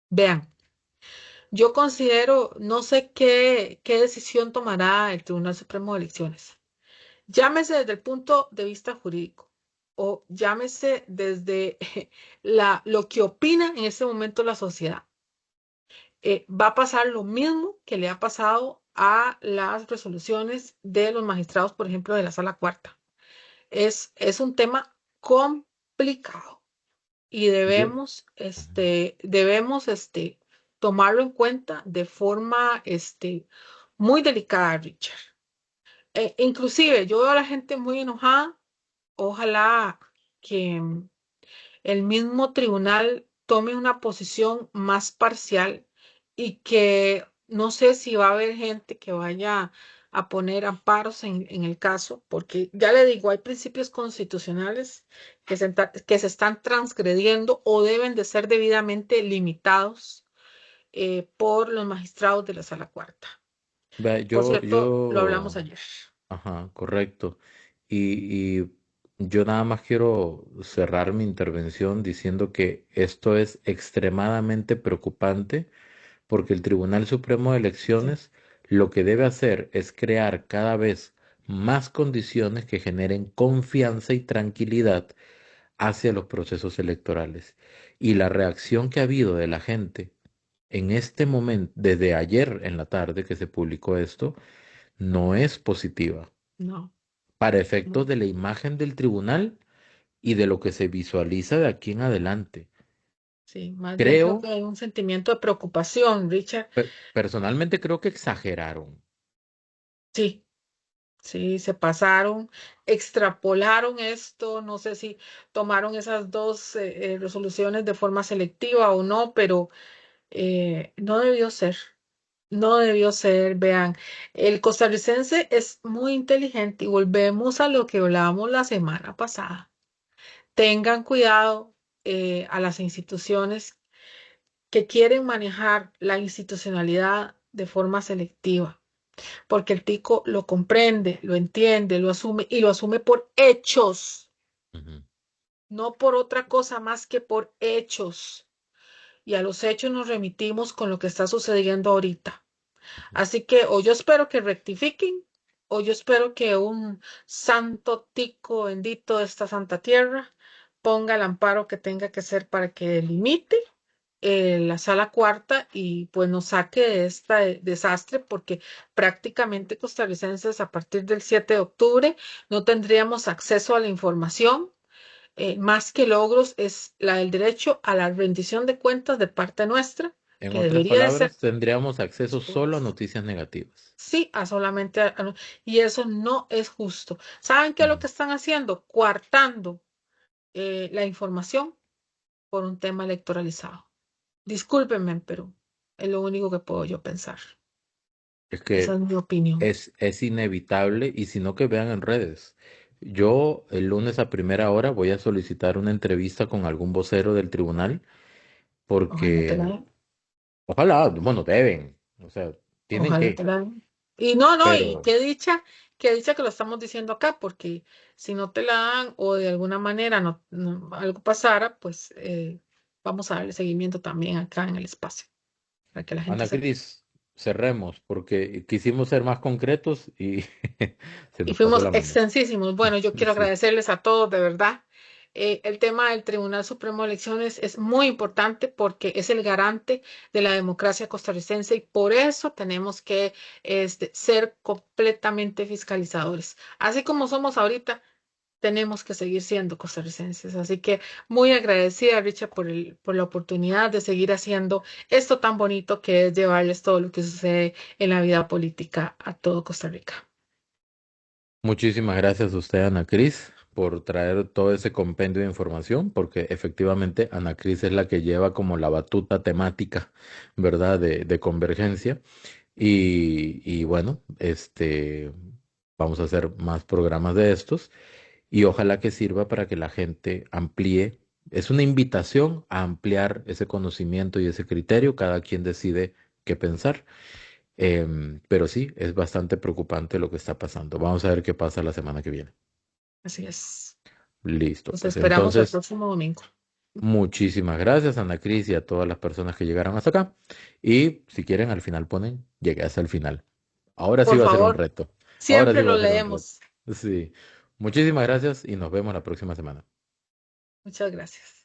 Vean, yo considero, no sé qué decisión tomará el Tribunal Supremo de Elecciones. Llámese desde el punto de vista jurídico o llámese desde lo que opina en ese momento la sociedad. Va a pasar lo mismo que le ha pasado a las resoluciones de los magistrados, por ejemplo, de la Sala Cuarta. Es un tema complicado y Yo, debemos tomarlo en cuenta de forma muy delicada, Richard. Inclusive, yo veo a la gente muy enojada. Ojalá que el mismo tribunal tome una posición más parcial y que no sé si va a haber gente que vaya a poner amparos en el caso, porque ya le digo, hay principios constitucionales que se están transgrediendo o deben de ser debidamente limitados por los magistrados de la Sala Cuarta. vea, Por cierto, lo hablamos ayer. ajá, correcto. Y yo nada más quiero cerrar mi intervención diciendo que esto es extremadamente preocupante porque el Tribunal Supremo de Sí, Elecciones lo que debe hacer es crear cada vez más condiciones que generen confianza y tranquilidad hacia los procesos electorales. Y la reacción que ha habido de la gente en este momento, desde ayer en la tarde que se publicó esto, no es positiva no, para efectos no. de la imagen del tribunal y de lo que se visualiza de aquí en adelante. Sí, más bien creo que Creo, hay un sentimiento de preocupación, Richard. personalmente creo que exageraron. Sí, sí, se pasaron, extrapolaron esto, no sé si tomaron esas dos resoluciones de forma selectiva o no, pero no debió ser, no debió ser. Vean, el costarricense es muy inteligente y volvemos a lo que hablábamos la semana pasada. Tengan cuidado, a las instituciones que quieren manejar la institucionalidad de forma selectiva, porque el tico lo comprende, lo entiende, lo asume y lo asume por hechos, Ujú, no por otra cosa más que por hechos. Y a los hechos nos remitimos con lo que está sucediendo ahorita. ujú. Así que o yo espero que rectifiquen, o yo espero que un santo tico bendito de esta santa tierra ponga el amparo que tenga que ser para que limite la sala cuarta y pues nos saque de este desastre porque prácticamente costarricenses a partir del 7 de octubre no tendríamos acceso a la información. Más que logros es la del derecho a la rendición de cuentas de parte nuestra, En que otras debería de ser palabras, tendríamos acceso solo a todas. noticias negativas. Sí, a solamente y eso no es justo. ¿Saben qué es lo Ujú. que están haciendo? Coartando la información por un tema electoralizado. Discúlpenme, pero es lo único que puedo yo pensar. Es Esa que es mi opinión. es inevitable y si no que vean en redes. Yo el lunes a primera hora voy a solicitar una entrevista con algún vocero del tribunal Ojalá te la porque den. ojalá, bueno, deben, o sea, tienen Ojalá te que, la den. Y no, no, y pero qué dicha que lo estamos diciendo acá, porque si no te la dan o de alguna manera algo pasara, pues vamos a darle seguimiento también acá en el espacio, para que la gente Ana sepa. Cris, cerremos porque quisimos ser más concretos y se Y nos pasó fuimos la mano. extensísimos. Bueno, yo quiero Sí. agradecerles a todos, de verdad. El tema del Tribunal Supremo de Elecciones es muy importante porque es el garante de la democracia costarricense y por eso tenemos que ser completamente fiscalizadores. Así como somos ahorita, tenemos que seguir siendo costarricenses. Así que muy agradecida, Richard, por la oportunidad de seguir haciendo esto tan bonito que es llevarles todo lo que sucede en la vida política a todo Costa Rica. Muchísimas gracias a usted, Ana Cris, por traer todo ese compendio de información, porque efectivamente Ana Cris es la que lleva como la batuta temática, ¿verdad? De convergencia. Y bueno, vamos a hacer más programas de estos y ojalá que sirva para que la gente amplíe. Es una invitación a ampliar ese conocimiento y ese criterio. Cada quien decide qué pensar. Pero sí, es bastante preocupante lo que está pasando. Vamos a ver qué pasa la semana que viene. Así es. Listo, Los pues esperamos el entonces, próximo domingo. muchísimas gracias, Ana Cris, y a todas las personas que llegaron hasta acá. Y si quieren, al final ponen, llegué hasta el final. Ahora sí Por va a ser un favor, reto. Ahora sí siempre va lo a ser un reto. leemos. Sí. Muchísimas gracias y nos vemos la próxima semana. Muchas gracias.